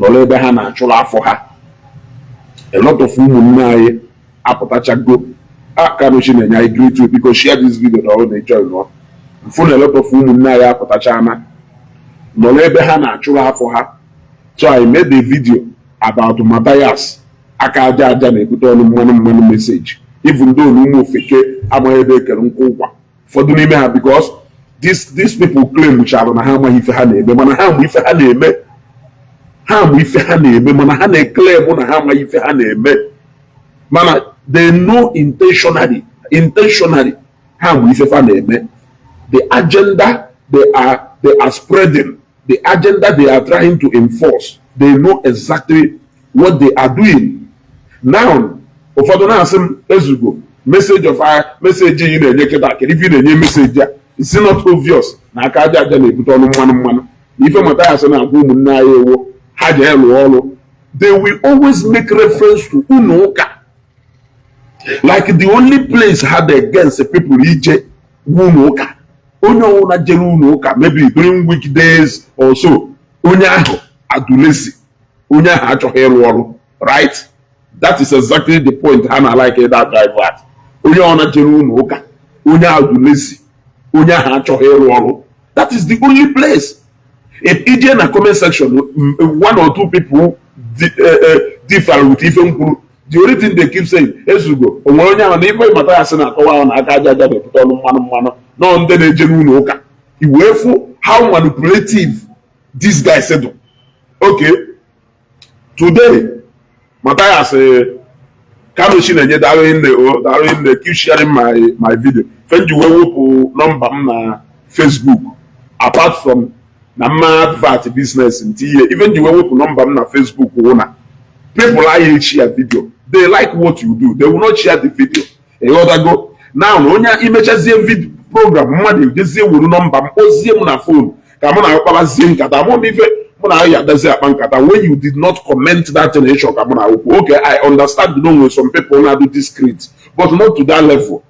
nọrọ ebe ha na-achụrụ afọ ha. A lot of ụmụnne anyị apụtachago. Kanuchi na I greet you because share this video na all the joy no. Mfụ a lot of ụmụnne anyị apụtachana nọrọ ebe ha na-achụrụ afọ ha. So I made a video about Mathias aka aja aja na-ebute ọnụ mmanụ message. Even though ụmụ ofeke amaghị ebe ekere nkwụ ụkwa ụfọdụ n'ime ha because these people claim chara na ha amaghị ife ha na-eme mana ha ama ife ha na-eme. Ha ama ife ha na-eme mana ha na-eclaim na ha amaghị ife ha na-eme. Mana they know intentionally ha ama ife ha na-eme. The agenda they are spreading, the agenda they are trying to enforce, they know exactly what they are doing. Now, ụfọdụ na-asị m ezugo message ị na-enye kịta akịrị ife ị na-enye message ya it's not obvious na aka aja aja na-ebute ọnụ mmanụ na ife Mathias na-agwa ụmụnne anyị ewo ha ji elu ọrụ. They will always make reference to unu ụka like the only place had against people ije unu ụka. Onye ọwụna jere unu ụka maybe during weekdays or so onye ahụ adulesi, onye ahụ achọghị ịrụ ọrụ, right? That is exactly the point ha na like that driver at. Onye ọna jere unu ụka, onye adulesi, onye ahụ achọghị ịrụ ọrụ. That is the only place. If ije na comment section, one or two people differ with ife mkpụrụ. The only thing they keep saying, ezugo, onwe onye ahụ na ife Mathias na-akọwa na aka aja aja na-ebute ọnụ mmanụ nọ ndị na-eje n'ụlọ ụka. Iwee fụ how manipulative this guy said. Okay, today Mathias Kanuchi na-enye darụ nne keep sharing my video. Fendi wee wepụ nọmba m na Facebook apart from na mma advert business ntiye. Even the wee wepụ nọmba m na Facebook wụ na people I share video. They like what you do. They will not share the video. Go. Now, onye imechazie video program mmadụ ejezie wuru nọmba m ozie m na phone ka mụ na akpabazie nkata mụ ife mụ na ya adazi akpa nkata when you did not comment that generation ka mụ na okwu. Okay, I understand you know some people na do discreet but not to that level.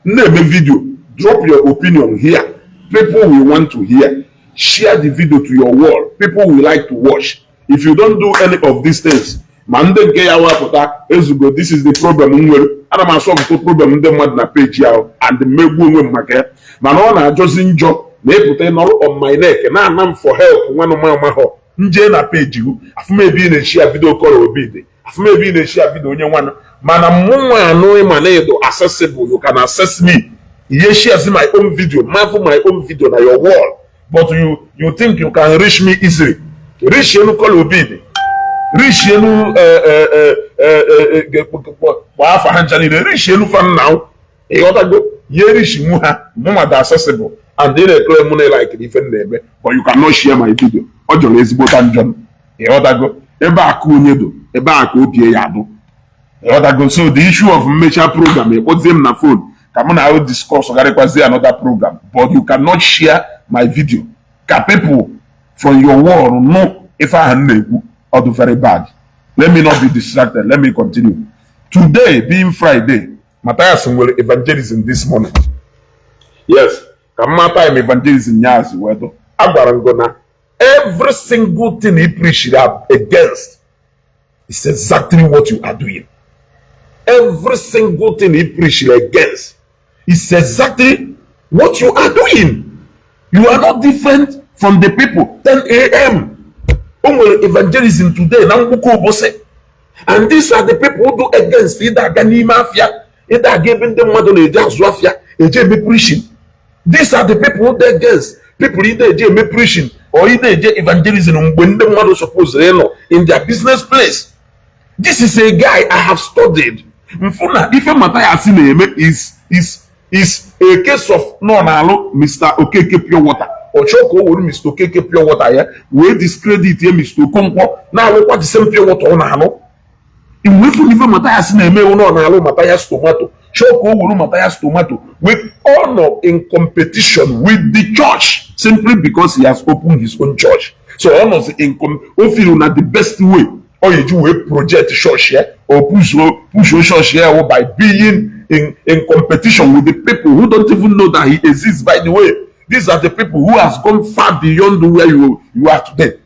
Na-eme video, drop your opinion here. People will want to hear. Share the video to your wall. People will like to watch. If you don't do any of these things, man, then get your water. Ezugo, this is the problem. Ana m solve the problem ndị mmadụ na page ya and megbu onwe m maka mana ọ na-ajọzi njọ na-epụta nọrọ on my neck na anam for help nwanụ mahọ nje na page hu afụmebi na-eshia video call obide afụmebi na-eshia video onye nwanụ mana mụnwa anụ ịma na edo accessible. You can access me. You share my own video, my own video na your wall, but you think you can reach me easily. Reach you call obide. Reach you wafa hanjani reach you fan now. E other go ye reach muha muma accessible and they claim money like different name, but you cannot share my video. Ojo ezigbo tanjon. E other go ebe aka onye do ebe aka opie ya do. E other go so the issue of major program e put them na phone. Come on, I will discuss another program, but you cannot share my video. Can people from your wall know if I have or do very bad? Let me not be distracted. Let me continue. Today, being Friday, Mathias will evangelism this morning. Yes, come time evangelism nyazi wedo. Abarangona. Every single thing he preached against is exactly what you are doing. Every single thing he preached against is exactly what you are doing. You are not different from the people. 10 a.m. Evangelism today. And these are the people who do against either Gani Mafia, either giving them money, just preaching. These are the people who do against people either preaching or either evangelism when the mother supposed in their business place. This is a guy I have studied. If Mathias is a case of Mr. Okeke Pure Water. Or Choko Mr. Okeke Pure Water here. We discredit Mr. Okonkwo. Now what the same pure water on Halo? In which we even Mathias name on Halo Mathias Tomato. Choko Mathias Tomato with honor in competition with the church simply because he has opened his own church. So honors in the best way. Or you do a project church here or push your church here or by being in competition with the people who don't even know that he exists. By the way, these are the people who has gone far beyond where you are today.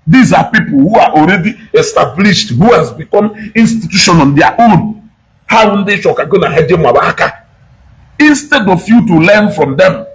These are people who are already established, who has become institution on their own. How they shock are gonna head them instead of you to learn from them.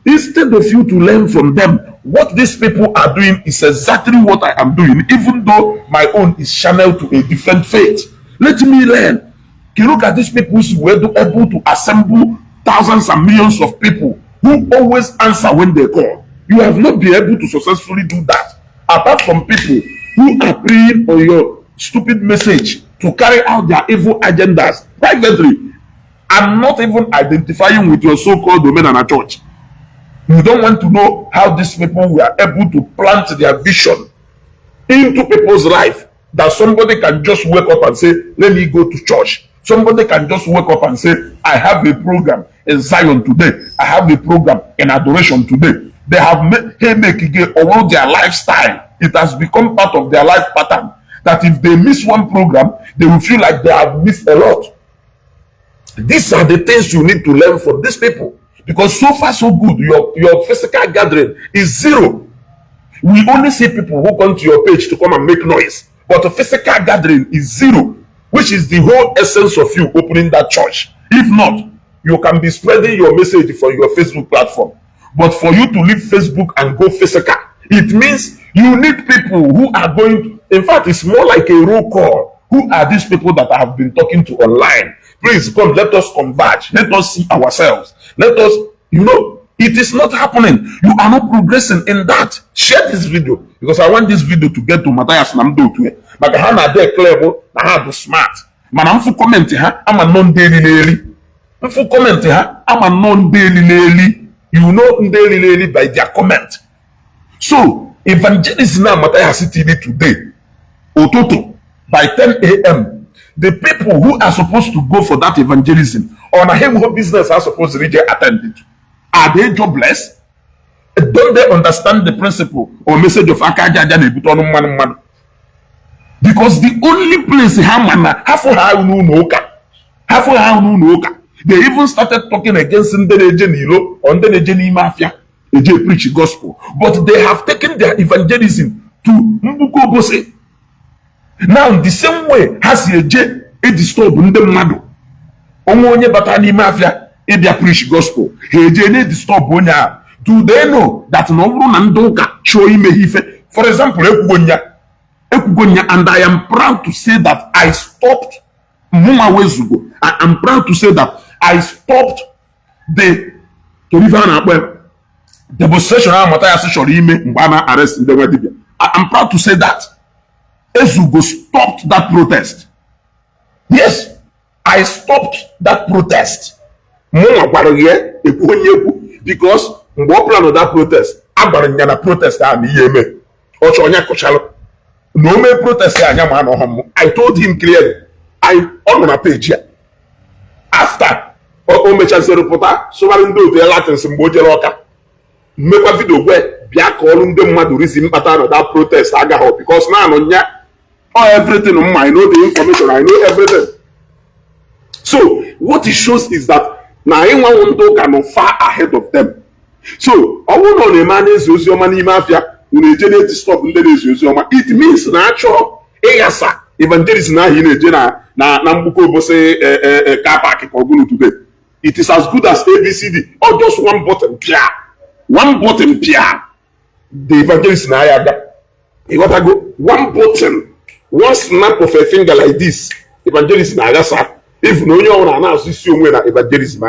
Instead of you to learn from them, what these people are doing is exactly what I am doing, even though my own is channeled to a different faith. Let me learn. You look at these people who were able to assemble thousands and millions of people who always answer when they call. You have not been able to successfully do that. Apart from people who are preying on your stupid message to carry out their evil agendas privately and not even identifying with your so-called Omenala church. You don't want to know how these people were able to plant their vision into people's life, that somebody can just wake up and say, let me go to church. Somebody can just wake up and say, I have a program in Zion today. I have a program in adoration today. They have made all their lifestyle. It has become part of their life pattern, that if they miss one program, they will feel like they have missed a lot. These are the things you need to learn from these people. Because so far so good, your physical gathering is zero. We only see people who come to your page to come and make noise. But the physical gathering is zero, which is the whole essence of you opening that church. If not, you can be spreading your message for your Facebook platform. But for you to leave Facebook and go physical, it means you need people who are going to, in fact, it's more like a roll call. Who are these people that I have been talking to online? Please come, let us converge. Let us see ourselves. Let us, it is not happening. You are not progressing in that. Share this video, because I want this video to get to Mathias Ekperima. But how na dey clever, na how to smart. Man, I'm for comment ha, I'm a non-daily. I'm for comment ha, I'm a non-daily. You know daily by their comment. So, evangelist now Mathias TV today, Ototo, by 10 a.m. The people who are supposed to go for that evangelism on a home business are supposed to attend it. Are they jobless? Don't they understand the principle or message of Akaja and Ebuton? Because the only place they even started talking against Nigerian on the Nigerian mafia. They preach gospel, but they have taken their evangelism to Mbuko Bose. Now, the same way has a disturb Ndemado. Onye batani mafia, they preach gospel. He disturb Bonya. Do they know that no one Nandoka show him a hife? For example, Ekugonya, and I am proud to say that I stopped Muma Wezugo. I am proud to say that I stopped the demonstration of Mathias Ekperima arrest in the Wedibia. I am proud to say that Ezugo stopped that protest. Yes, I stopped that protest. Because what plan of that protest? I protest no me protest. I told him clearly. I on my page here. After Omecha reporter, so I do the Latins in Bojeloka. Make a video where Biakolum de Madurism pattern of that protest because now everything I know the information, I know everything. So what it shows is that now anyone can far ahead of them. So I won't know the man is your money mafia when they stop it means natural evangelism now in Nigeria na Nambuko Bose car park today. It is as good as ABCD or just one button pia. One button pia. The evangelism now you gotta go one button, one snap of a finger like this. Evangelism now if no one announce this you when evangelism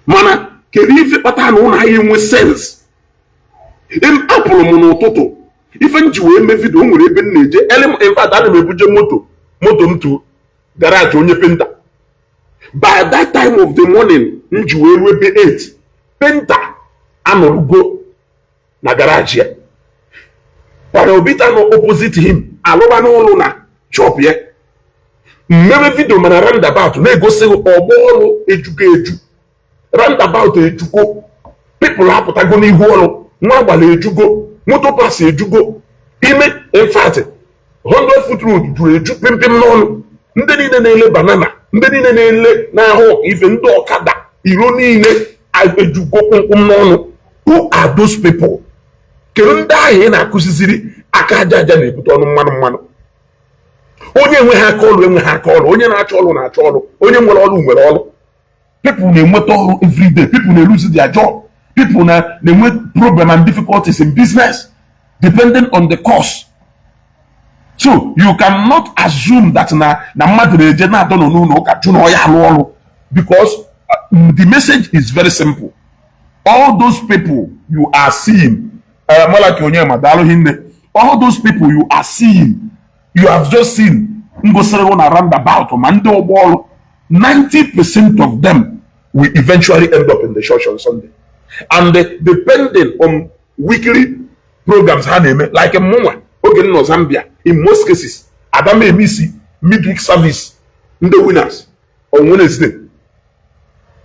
mana can you pattern on how you sense in apple monototo. Even you may video will be needed. In fact, I may put moto to garage on your penta. By that time of the morning, you will be 8. Penta, I'm going to go na garage here. But I'll be no opposite him. I love no luna chop here. Maybe video man roundabout. May go say ball educate. Roundabout educo. People have Patagoni holo. Mwabale edugo. Motor pass ejugo. Ime, in fact, 100-foot road to eju pimpim non. Ndeni nele banana. Ndeni nele na ho even do okada. Ironi ne ejugo non. Who are those people? kedu ndị ahụ ị na-akụziziri aka aja aja na-ebute ọnụ mmanụ. Onye enweghị aka ọrụ enweghị aka ọrụ, onye na-achọ ọrụ na-achọ ọrụ, onye nwere ọrụ nwere ọrụ. People na-enweta ọrụ every day, people na-lose their job, people na-enwe problem and difficulties in business depending on the course. So you cannot assume that na mmadụ na-eje na-adọ n'ụlọ ụka jụ na ọya alụ ọrụ, because the message is very simple. All those people you are seeing, all those people you are seeing, you have just seen ngosiri on a roundabout, 90% of them will eventually end up in the church on Sunday. And depending on weekly programs, like a moment, in Zambia, in most cases, Adam Emisi midweek service in the winners on Wednesday.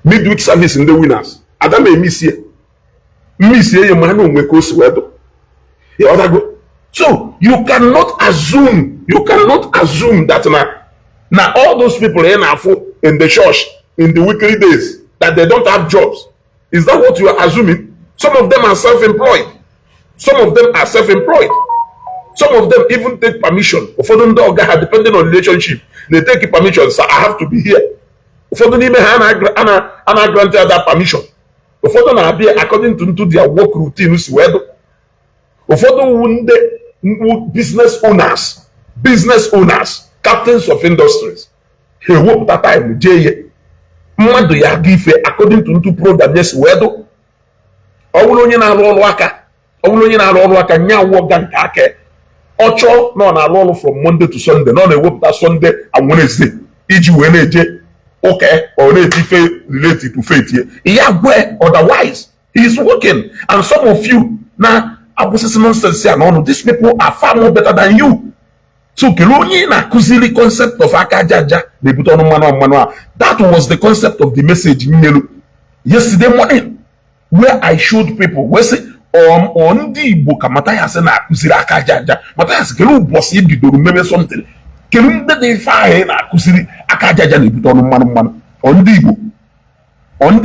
Midweek service in the winners. Adam Emisi your man will make us weather. So you cannot assume that now all those people in the church in the weekly days that they don't have jobs. Is that what you are assuming? Some of them are self-employed. Some of them even take permission. Depending on relationship, they take permission. So I have to be here. Granted that permission. According to their work routines. Business owners, captains of industries. He work that time. Mmadụ ya aga ife according to program yes wedo. Ọ bụrụ onye na-arụ ọrụ aka nya wọga nke aka. Ọchọ nọ na-arụ ọrụ from Monday to Sunday, nọ na-ewepụta Sunday and Wednesday iji wee na-eje okay or na-eji ife related to faith here. Ya gwe otherwise he is working, and some of you na abusisi nonsense ya n'ọnụ. These people are far more better than you. So onye na-akụziri concept of aka aja aja na-ebute ọnụ mmanụ. That was the concept of the message yesterday morning, where I showed people where say ndị Igbo ka Mathias na-akụziri aka aja aja. Mathias kele ụbọchị ebidoro meme something, kele ndị dị ife ahụ na-akụziri aka aja aja na-ebute ọnụ mmanụ. Ndị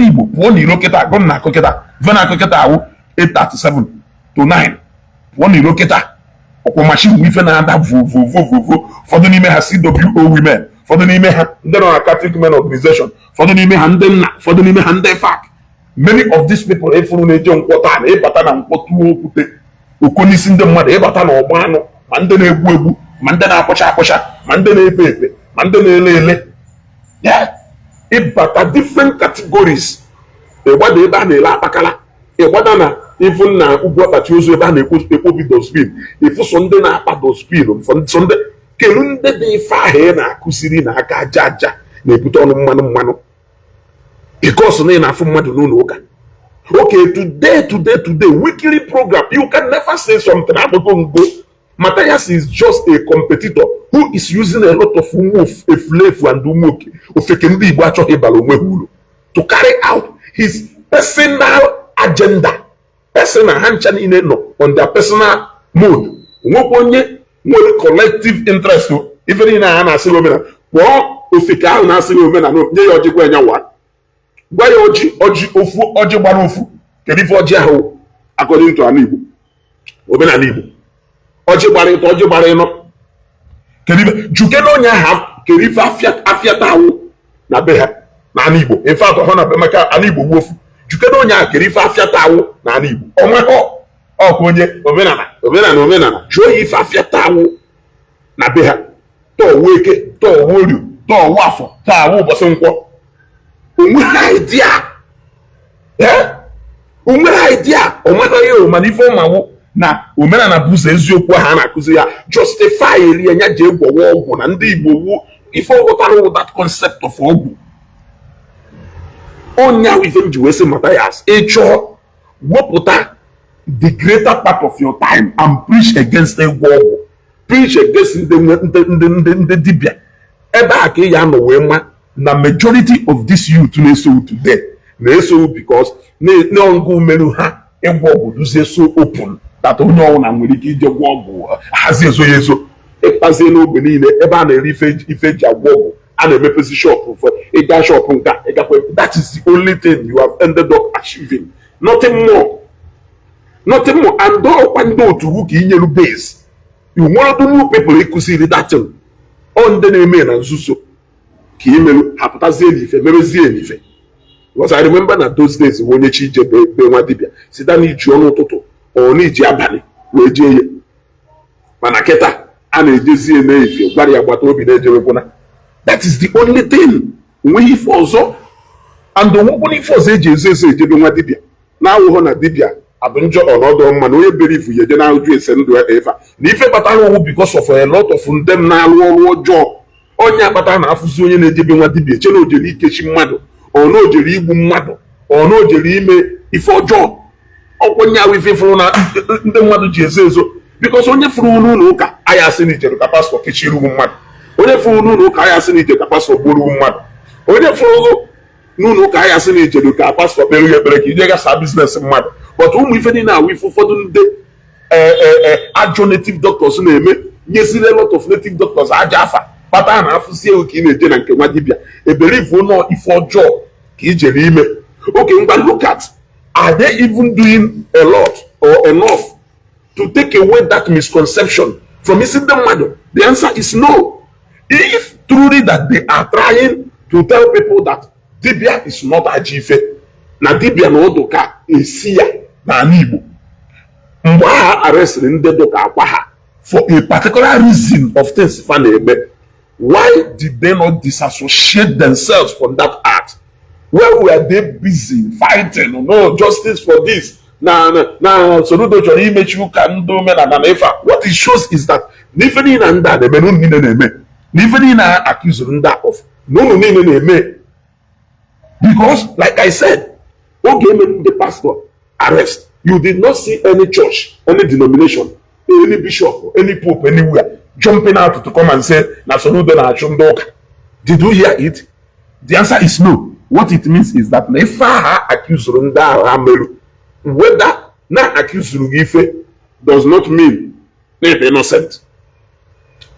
Igbo pụọ n'iro kịta agụ na akụ kịta vena akụ kịta awụ 8:37 to 9 pụọ n'iro kịta ọkwa machine ife na-ada vovovovovo. Ụfọdụ n'ime ha CWO women, ụfọdụ n'ime ha ndị nọ na Catholic Men Organization, ụfọdụ n'ime ha ndị nna, ụfọdụ n'ime ha ndị FAC. Many of these people efuru na-eje nkwọta na ịbata na nkwọtụ okwute okonisi ndị mmadụ, ịbata na ọgba anụ, ma ndị na-egbu egbu, ma ndị na-akpọcha, ma ndị na-epe epe, ma ndị na-ele. Ịbata different categories. Ịgbada ebe a na-ele akpakala, ịgbada na even na ugwu akpati ozu ebe a na-ekpobi dosbin, ifu so ndị na-akpa dosbin, so ndị kelu ndị dị ife ahụ na-akụziri na aka aja aja na-ebute ọnụ mmanụ. Because na ị na-afụ mmadụ n'ụlọ ụka. Okay, today, weekly program, you can never say something. Mathias is just a competitor who is using a lot of eflefu and umuoke ofeke ndị Igbo achọghị ịbara onwe ha uru to carry out his personal agenda. Personal ha ncha niile nọ on their personal mode. Nwekwa onye nwere collective interest. Ife niile ha na-asịrị omenala kpọọ ofeke ahụ na-asịrị omenala nye ya ọjị gwa ya nwa, gwa ya ọjị gbara ofu. Kedu ife ọjị ahụ according to ala Igbo, omenala Igbo? Ọjị gbara ịtọ, ọjị gbara ịnọ. Kedu ife juke na onye ahụ kedu ife afịata ahụ na be ha na ala Igbo? In fact ọ na be maka ala Igbo wofu. Juke na onye ahụ kedu ife afịata ahụ na ala Igbo? Ọkwa onye omenala jụọ ya ife afịata ahụ na be ha. Tọọ Weke, tọọ Worio, tọọ Wafọ, taa ụbọchị Nkwọ. Onweghị idea onweghị mana ife ọmanwụ na omenala bụzọ eziokwu ha na-akụzi ya justify eli anya ji egwọwa ọgwụ na ndị Igbo wu ife ọghọtara that concept of ọgwụ. Onye ahụ ife m ji wee sị Mathias ịchọọ wepụta the greater part of your time and preach against egwu ọgwụ, preach against ndị dibịa. Ebe a ka ị ya nọ wee ma na majority of this youth na-eso today na-eso because na-ọngụ umeru ha ịgwọ ọgwụ duzie so open that onye ọwụna nwere ike ije gwọ ọgwụ hazi ezo ya ezo ịkpazie n'ogbe niile ebe a na-ere ife ji agwọ ọgwụ, a na-emepezi shop ịga shop nka ịgakwa. That is the only thing you have ended up achieving, nothing more. nothing more. And don't want to look in your base. You want to know people who could see that on the name and Zuso. Kimelu hapatazi ife merezie ife. Because I remember that those days when you chije be wadibia. Sida ni jono toto or ni jiabani weje manaketa ana ejezi ene ife gbari agbato obi na ejewe bona. That is the only thing we fozo and the one fozo eje be wadibia. Na wo na dibia abunjo onodo man we believe ye je na oju ese ndo efa. Ni ife batalo because of a lot of them na alwo job. Onye akpata na afụzi onye na-ejebe nwa dibia eche na ojeri ikechi mmadụ ọ na ojeri igbu mmadụ ọ na ojeri ime ife ọjọọ ọkwenye ahụ ife fụrụ na ndị mmadụ ji ezo ezo because onye fụrụ n'ụlọ ụka anyị asị na ijere ka pastọ kechiri ugwu mmadụ onye fụrụ n'ụlọ ụka anyị asị na ijere ka pastọ gbuoro ugwu mmadụ onye fụrụ n'ụlọ ụka anyị asị na ijere ka pastọ kpere ya ekpere ka ije gasa biznes mmadụ but ụmụ ife niile ahụ ife ụfọdụ ndị ajọ native doctors na-eme nyeziri a lot of native doctors aja afa pata na afụsi ewu ka ị na-eje na nke nwa dibia eberifu nọ ife ọjọọ ka ijere ime. Okay, ngwa look at, are they even doing a lot or enough to take away that misconception from isi ndị mmadụ? The answer is no. If truly that they are trying to tell people that dibia is not ajọ ife na dibia na ọdụ ka esi ya n'ala Igbo, mgbe ha arrestri ndị dụka akwa ha for a particular reason of things fa na-eme, why did they not disassociate themselves from that act? Where were they busy fighting? No justice for this. Soludo chọrọ imechi ụka ndị omenala na ife. What it shows is that n'ife niile ndị a na-eme n'unu niile na-eme n'ife niile accuse ndị a of n'unu niile na-eme. Because like I said, oge eme ndị pastor arrest, you did not see any church, any denomination, any bishop, any pope anywhere jumping out to come and say na Soludo na achụ ndị ụka. Did you hear it? The answer is no. What it means is that if ha accuse ndị ahụ ha merụ, whether na accuse ife does not mean they're innocent,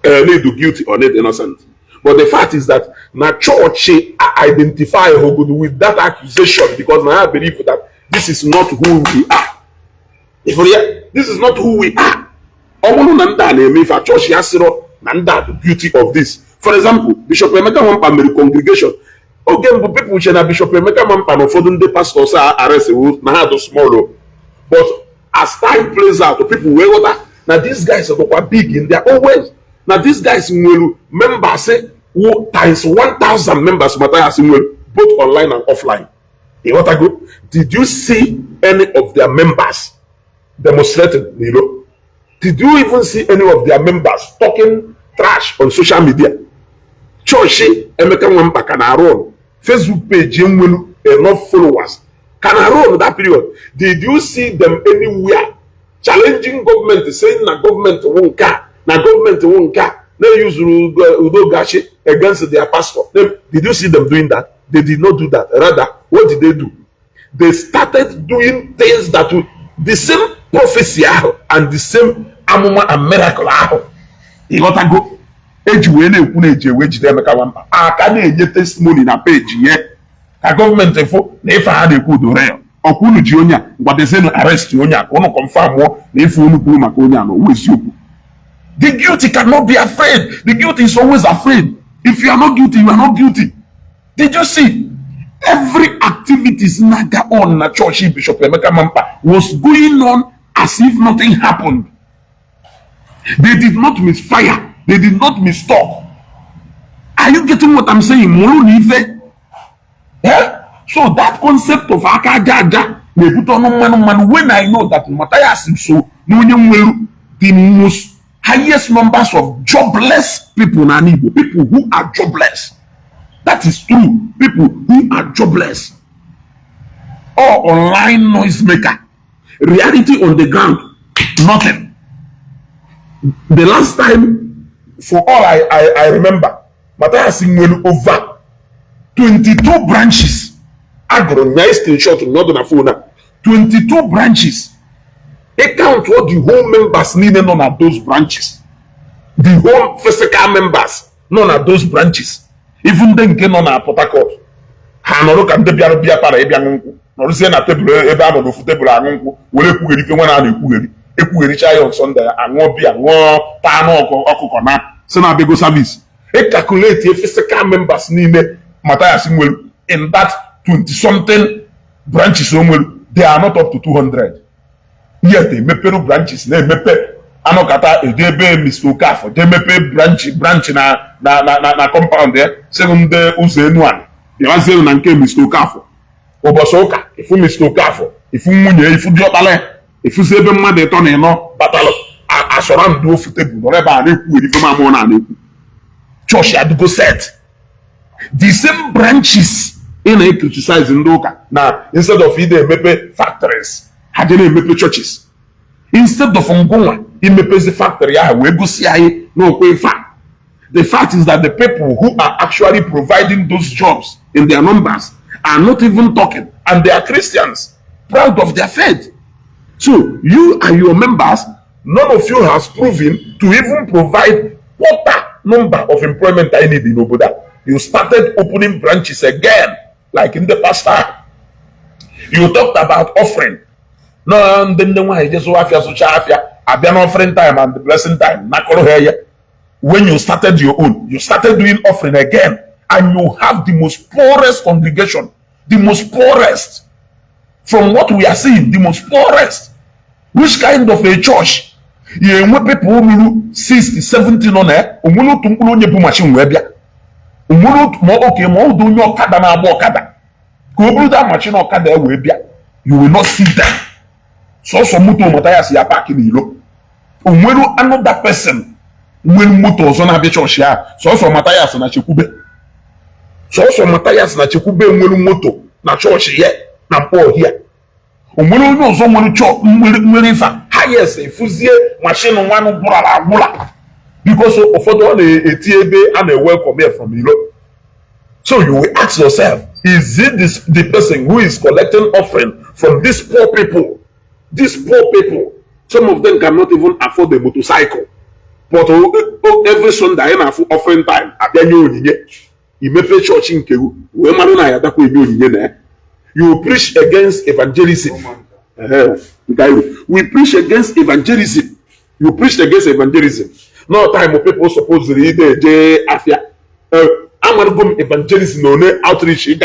they're guilty or not innocent. But the fact is that na church identify with that accusation because now I believe that this is not who we are. If this is not who we are. If a church has the beauty of this. For example, Bishop Emeka Nwampa mere congregation. Okay, but people say that Bishop Emeka Nwampa no for the pastors are arrested na ha do small. But as time plays out, people will order. Now these guys are quite big in their own ways. Now these guys will members say times 1,000 members Mathias will both online and offline. In what I go, did you see any of their members demonstrating? Did you even see any of their members talking trash on social media? Church Emeka Nwampa can run Facebook page enough followers can run that period. Did you see them anywhere challenging government, saying na government won't care, they use Udo Gashi against their pastor? Did you see them doing that? They did not do that. Rather, what did they do? They started doing things that would the same prophecy and the same amuma and miracle. You got to go. Can you testimony na page here? A government info, if I had a good real. Okunu Jionia, but they say no arrest Jionia, ono confirm what if you look Maconia, who is you? The guilty cannot be afraid. The guilty is always afraid. If you are not guilty, you are not guilty. Did you see? Every activities naga on na church Bishop Emeka Nwampa was going on as if nothing happened. They did not misfire. They did not mistalk. Are you getting what I'm saying? Yeah? So that concept of Akajaja, when I know that Mathias is so the most highest numbers of jobless people in Igbo, people who are jobless. That is true. People who are jobless. Or online noisemaker. Reality on the ground, nothing. The last time, for all I remember, Mathias went over 22 branches. I got a nice screenshot not on a phone. 22 branches. They count what the whole members needed on at those branches. The whole physical members none at those branches. Even then came on a Port Harcourt. ha nọrọ ka ndị bịara bịa para ịbịa nkwụ nọrụzie na tebụl ebe a nọ n'ofu tebụl aṅụ nkwụ were ekwugheri ife nwa na-ekwugheri ekwughericha ya on Sunday aṅụọ biya ṅụọ taa ọkụkọ na si na-abịago service calculate physical members niile Mathias nwere in that 20 something branches o nwere they are not up to 200 yet emepere branches na-emepe anọkata eje ebe Mr. Okafọ je emepe branch na compound ya sịrị ndị ụzọ enu a bịawazie na nke Mr. Okafọ ụbọchị ụka ifu Mr. Okafọ ifu nwunye ifu diọkpala ifuzi ebe mmadụ ịtọ na ịnọ batalụ asọrọ ndụ ofu tebụl nọrọ ebe a na-ekwu ife mamụ na-ekwu chọọchị adịgo set the same branches ị na-criticize ndị ụka na instead of ide emepe factories ha je na-emepe churches instead of ngụnwa imepezi factory ahụ wee gosi anyị n'okwe ife a. The fact is that the people who are actually providing those jobs in their numbers are not even talking, and they are Christians, proud of their faith. So you and your members, none of you has proven to even provide quarter number of employment I need in Oboda. You started opening branches again, like in the past time. You talked about offering. No, then the one just I've been offering time and the blessing time. When you started your own, you started doing offering again, and you have the most poorest congregation, the most poorest. From what we are seeing, the most poorest. Which kind of a church? You know, people who 60, 70 on there, umulu tumpulu nye machine webia. Umulu mo okay, mo do your kada na abo kada. Ko that machine okada webia. You will not see them. So muto Mathias ya parking ilo. Umulu another person. When moto so na be church ya. So Mathias na chekube. So Mathias na chekube when moto na church here na Paul here. Umulu no so mwenu church mwenu fa. Highest fuzie machine one bula. Because of all the etiebe and a welcome here from Ilo. So you will ask yourself, is it the person who is collecting offering from these poor people? These poor people, some of them cannot even afford a motorcycle. But every Sunday, I have offering time. You preach against evangelism. We preach against evangelism. You preach against evangelism. No time of people supposed to read the Afia. I'm evangelism no outreach. You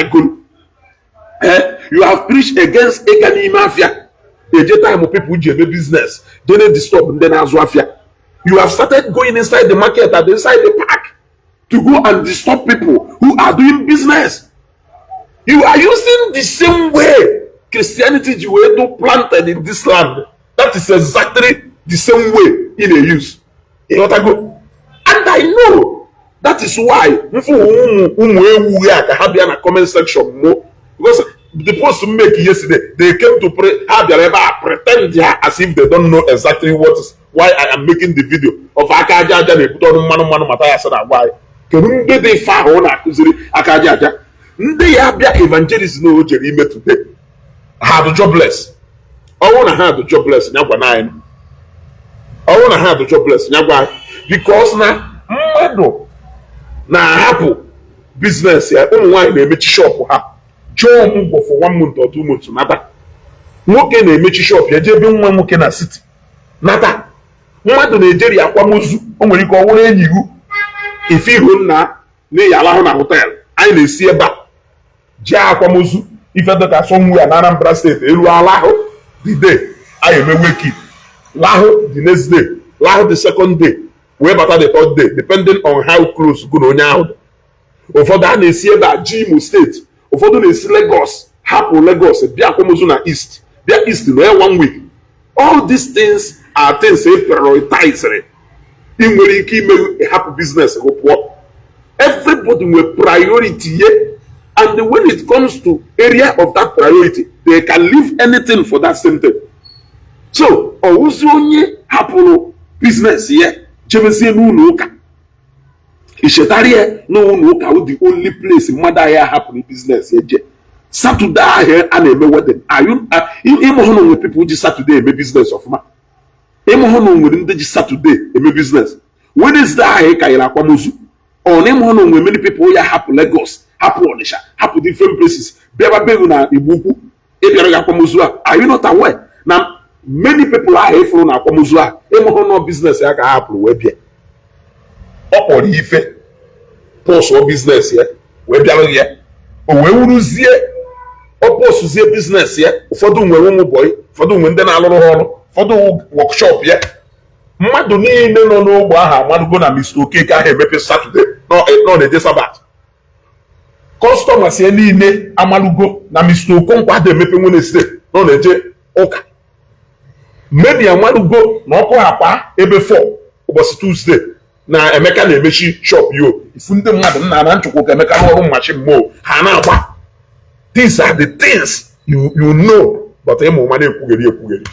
have preached against Ekani Mafia. The time of people who business, they don't disturb and then as Wafia. You have started going inside the market and inside the park to go and disturb people who are doing business. You are using the same way Christianity Jew planted in this land. That is exactly the same way in a use. You know what I go? And I know that is why I have in a comment section more because the post to make yesterday, they came to pray, pretend as if they don't know exactly why I am making the video of Akajaja. They put on Manu Mathias and why. Can they far on Akajaja? They have their evangelists no Jeremy today. Have the jobless. I want to have the jobless. I want to have the jobless. Because now Apple business here. Only why they make shop. Joe move for 1 month or 2 months. Nada. Moke na emechi shop ya jebe nwa moke na city. Nada. Mmadụ Nigeria akwamozu o nwere ike ọwụrụ enyi ihu. Ife ihu na yala hụ na hotel. Anyị na-esi ebe a. Jee akwamozu ife dịka somewhere na Anambra State elu alahụ the day anyị eme wake it. Lahụ the next day. Lahụ the second day. Wee bata the third day depending on how close go na onye ahụ. Ụfọdụ a na-esi ebe a Imo State. Ụfọdụ na-esi Lagos, hapụ Lagos, bịa akwamozu na East, bịa East na 1 week. All these things are things they prioritize. Ị nwere ike ime hapụ business go pụọ. Everybody will priority here, and when it comes to area of that priority, they can leave anything for that same thing. So, ọwụzi onye hapụrụ business here, jebezie n'ụlọ ụka. Ishetarie no ụka with the only place mmadụ ahịa hapụrụ business eje. Saturday ahịa a na-eme wedding. Ịmụhụ nwere people ji Saturday eme business ọfụma. Ịmụhụ nwere ndị ji Saturday eme business. Wednesday ahịa ka yiri akwamozu. Ọ na ịmụhụ nwere many people ya hapụ Lagos hapụ Ọnịsha, hapụ different places, bịaba be na Igbo Ukwu, ịbịara gị akwamozu a. Are you not aware? Na many people are ifuru na akwamozu a, ịmụhụ nọ business ya ka ha hapụrụ wee bịa. Ọ kpọrọ ife pọsụ business ya wee bịara ya. O wee wuruzie ọ pọsụzie business ya. Ụfọdụ nwere ụmụ bọyị, ụfọdụ nwere ndị na-alụrụ ha ọrụ, ụfọdụ workshop ya. Mmadụ niile nọ n'ogbe ahụ amadugo na Mr. Okeke ahụ emepe Saturday nọ na-eje Sabat. Customers ya niile amalugo na Mr. Okonkwo ahụ emepe Wednesday nọ na-eje ụka. Many amalugo na ọkụ akpa ebe 4 ụbọchị Tuesday na Emeka na-emechi shop yo. Ifu ndị mmadụ nna na nchukwu ka Emeka n'ọrụ machine mo ha na-agba. These are the things you know, but ịmụ nwa na-ekwugheri.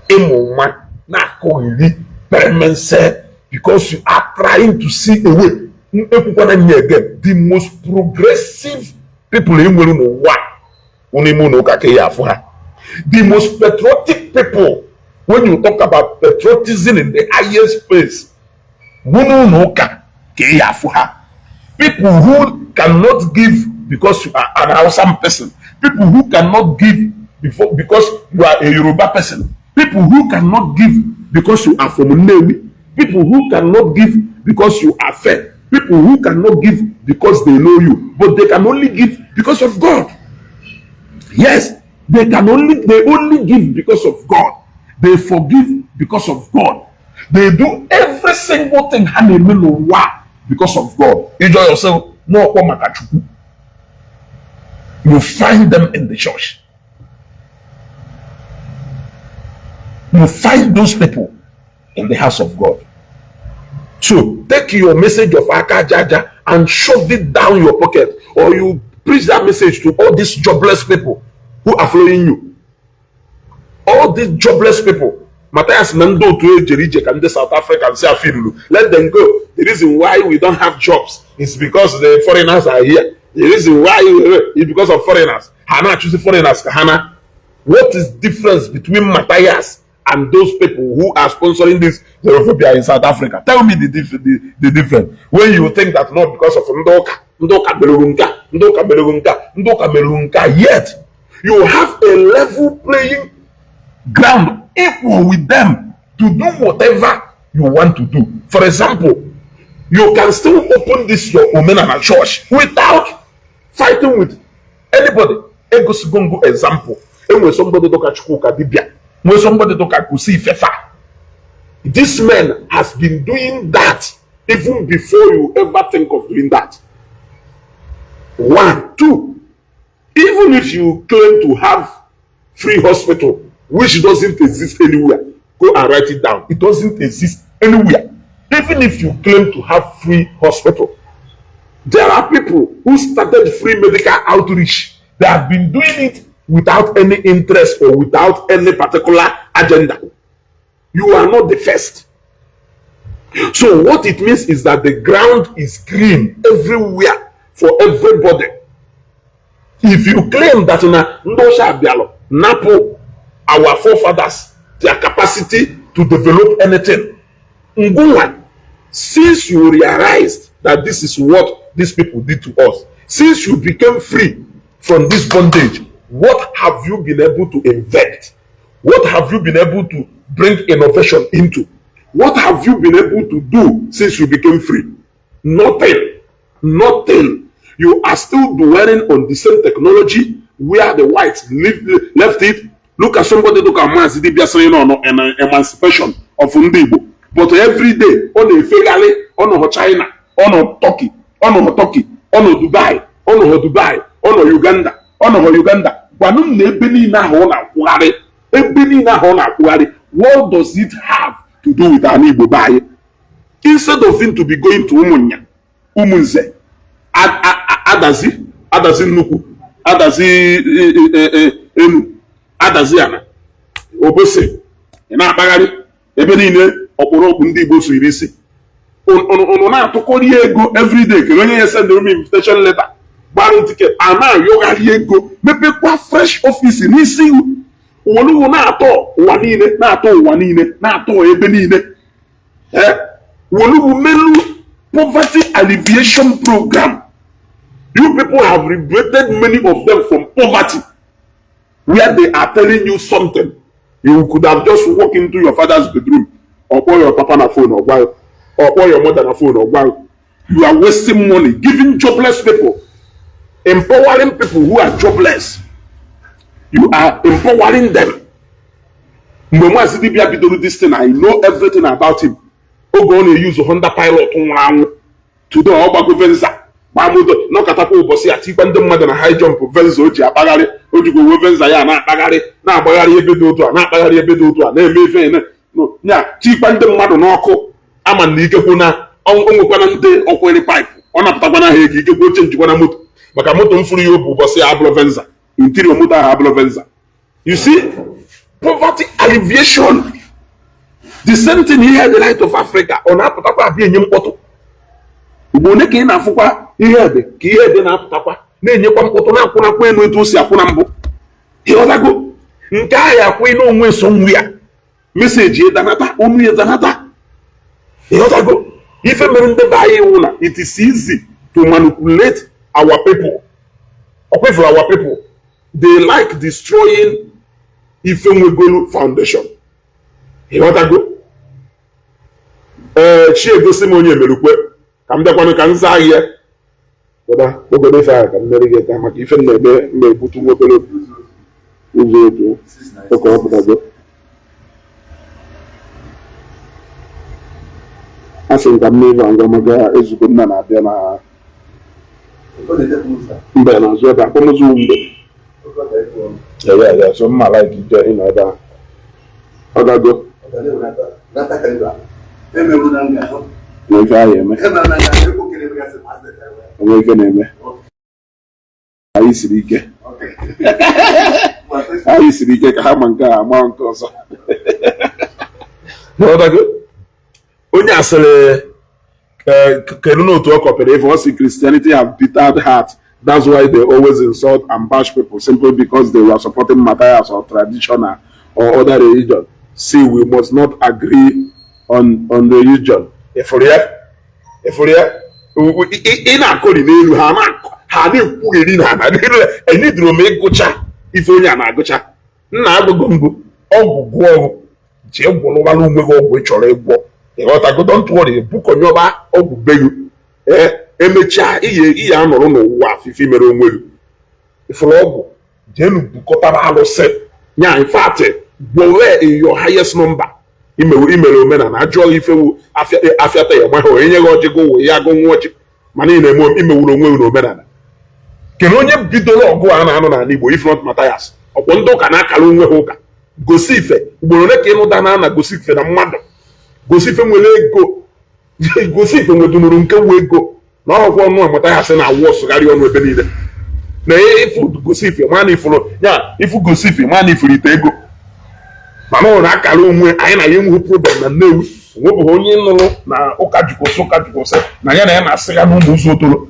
Ịmụ nwa na-akọgheri peremense because you are trying to see a way. Ekwukwana nye again, the most progressive people enwere n'ụwa onime ụlọ ụka ka ya afụ ha. The most patriotic people, when you talk about patriotism in the highest place, ụlọ ụka ka ya afụ ha. People who cannot give because you are an Hausa person, people who cannot give because you are a Yoruba person, people who cannot give because you are from Nnewi, people who cannot give because you are fair, people who cannot give because they know you, but they can only give because of God. Yes, they only give because of God. They forgive because of God. They do every single thing because of God. Enjoy yourself. No, you find them in the church. You find those people in the house of God. So take your message of Aka Jaja and shove it down your pocket, or you preach that message to all these jobless people who are following you. All these jobless people. Mathias Nando to Jerije and the South African say let them go. The reason why we don't have jobs is because the foreigners are here. The reason why is because of foreigners. Hana choose foreigners. Hana, what is the difference between Mathias and those people who are sponsoring this xenophobia in South Africa? Tell me the difference. When you think that not because of Ndoka, yet you have a level playing ground equal with them to do whatever you want to do. For example, you can still open this your Omenala church without fighting with anybody. Egosigongo example. When somebody look at Chukwuka Dibia, when somebody look at Kusi Fefa, this man has been doing that even before you ever think of doing that. 1, 2. Even if you claim to have free hospital, which doesn't exist anywhere, go and write it down. It doesn't exist anywhere. Even if you claim to have free hospital, there are people who started free medical outreach. They have been doing it without any interest or without any particular agenda. You are not the first. So what it means is that the ground is green everywhere for everybody. If you claim that Ndosha Bialo, Napo, our forefathers, their capacity to develop anything, since you realized that this is what these people did to us, since you became free from this bondage, what have you been able to invent? What have you been able to bring innovation into? What have you been able to do since you became free? Nothing. Nothing. You are still dwelling on the same technology where the whites left it. Look at somebody, look at Mazidi saying on an emancipation of Igbo. But every day, on a Fegale, on China, on Turkey, on Dubai, on Uganda, what does it have to do with an Igbo buy? Instead of him to be going to Umunya, Umunze, Adazi Nuku, Adaziana, Obose, Bagari, Ebenine, Oporoku Ndi Igbo so irisi. Na atụkọrọ ego every day ka onye send the invitation letter gbara ticket ana yogari ego mepekwa fresh office n'isi woluwo na-atọ ụwa niile na-atọ ebe niile woluwo melu poverty alleviation program You people have liberated many of them from poverty, where they are telling you something. You could have just walked into your father's bedroom, or call your papa on a phone, or call your mother on a phone, or you are wasting money, giving jobless people, empowering people who are jobless. You are empowering them. Mama Sidibia Bidolu this thing, I know everything about him. Oh, go on and use a Honda Pilot to do Obago Venza. Mamudo, no Katapo Bossi, a tip and the mother and a high jump of Venzo, Bagari, Ojugo Venza, not Bagari, now Bagari Bedu, not Bagari Bedu, and then Mayfair. No, yeah, tip and the mother Noko, I'm a Nikapuna, Onguanante, or any pipe, on a Tabana, you can go change Guanamut, Makamoto Furio, Bossi Ablo Venza, Interior Muta Ablo Venza. You see, poverty alleviation. The same thing here in the light of Africa. On Apatapa being young bottle. Uboneke in Africa, here the Napatapa. Then you come to Napuna Queen to see Apunambo. Here I go. Nkaya Queen on way somewhere. Message Danata, only Danata. Here I go. If a man the it is easy to manipulate our people. Okay, for our people. They like destroying Ifemwegolu Foundation. Here I go. She goes money melukwe. Come da kwanu kan za ye. Oda, ogo de fa kan mere ge ta maki ife nebe me butu wobelo. Uzo to. Oko obuda go. Asin kan me va ngo maga ezugo na na bia na. Mbe na zo da ko mo zo mbe. Yeah. So my like it, you know that. Oda go. No fire, man. I'm going to I used to get. I used to get a hamanga, a monk or so. No, that good. Only as a Keruno talk up, if once Christianity have bitter heart, that's why they always insult and bash people simply because they were supporting Matthias or traditional or other religion. See, we must not agree on religion. If for in a code in Hana Pugin, I need to make gocha if only an agocha. Nago gumbo, oh, go, Jim Bolo, which or a book. Don't worry, book on your back, oh, baby. Emecha iye anọrọ n'ụwa afifi mere onwe ifuru ọgwụ jenu bukọtara alụsị nya in fact gbowe in your highest number imere omenala ajụọ ifewu afiata ya gbaho enyeghị ọjị go we ya go nwoji mana imewuru onwe unu omenala kene onye bidoro ọgụ a na-anọ n'ala Igbo if not Mathias ọkwọ ndị ụka na-akara onwe ha ụka gosi ife ugboro ole ka ịnụda na gosi ife na mmadụ gosi ife nwere ego gosi ife nwedunuru nke nwe ego na ọgwụ ọnụ Mathias na awụ ọsụgharị ọnụ ebe niile na ifu gosi ife mana ifuru ya ifu gosi ife mana ifuru ite ego mana ọ na-akara onwe anyị na ya enweghị problem na Nnewi onwebụghị onye nụrụ na ụka jikọsị na ya na ya na-asị ya n'ụmụ ụzọ otolo.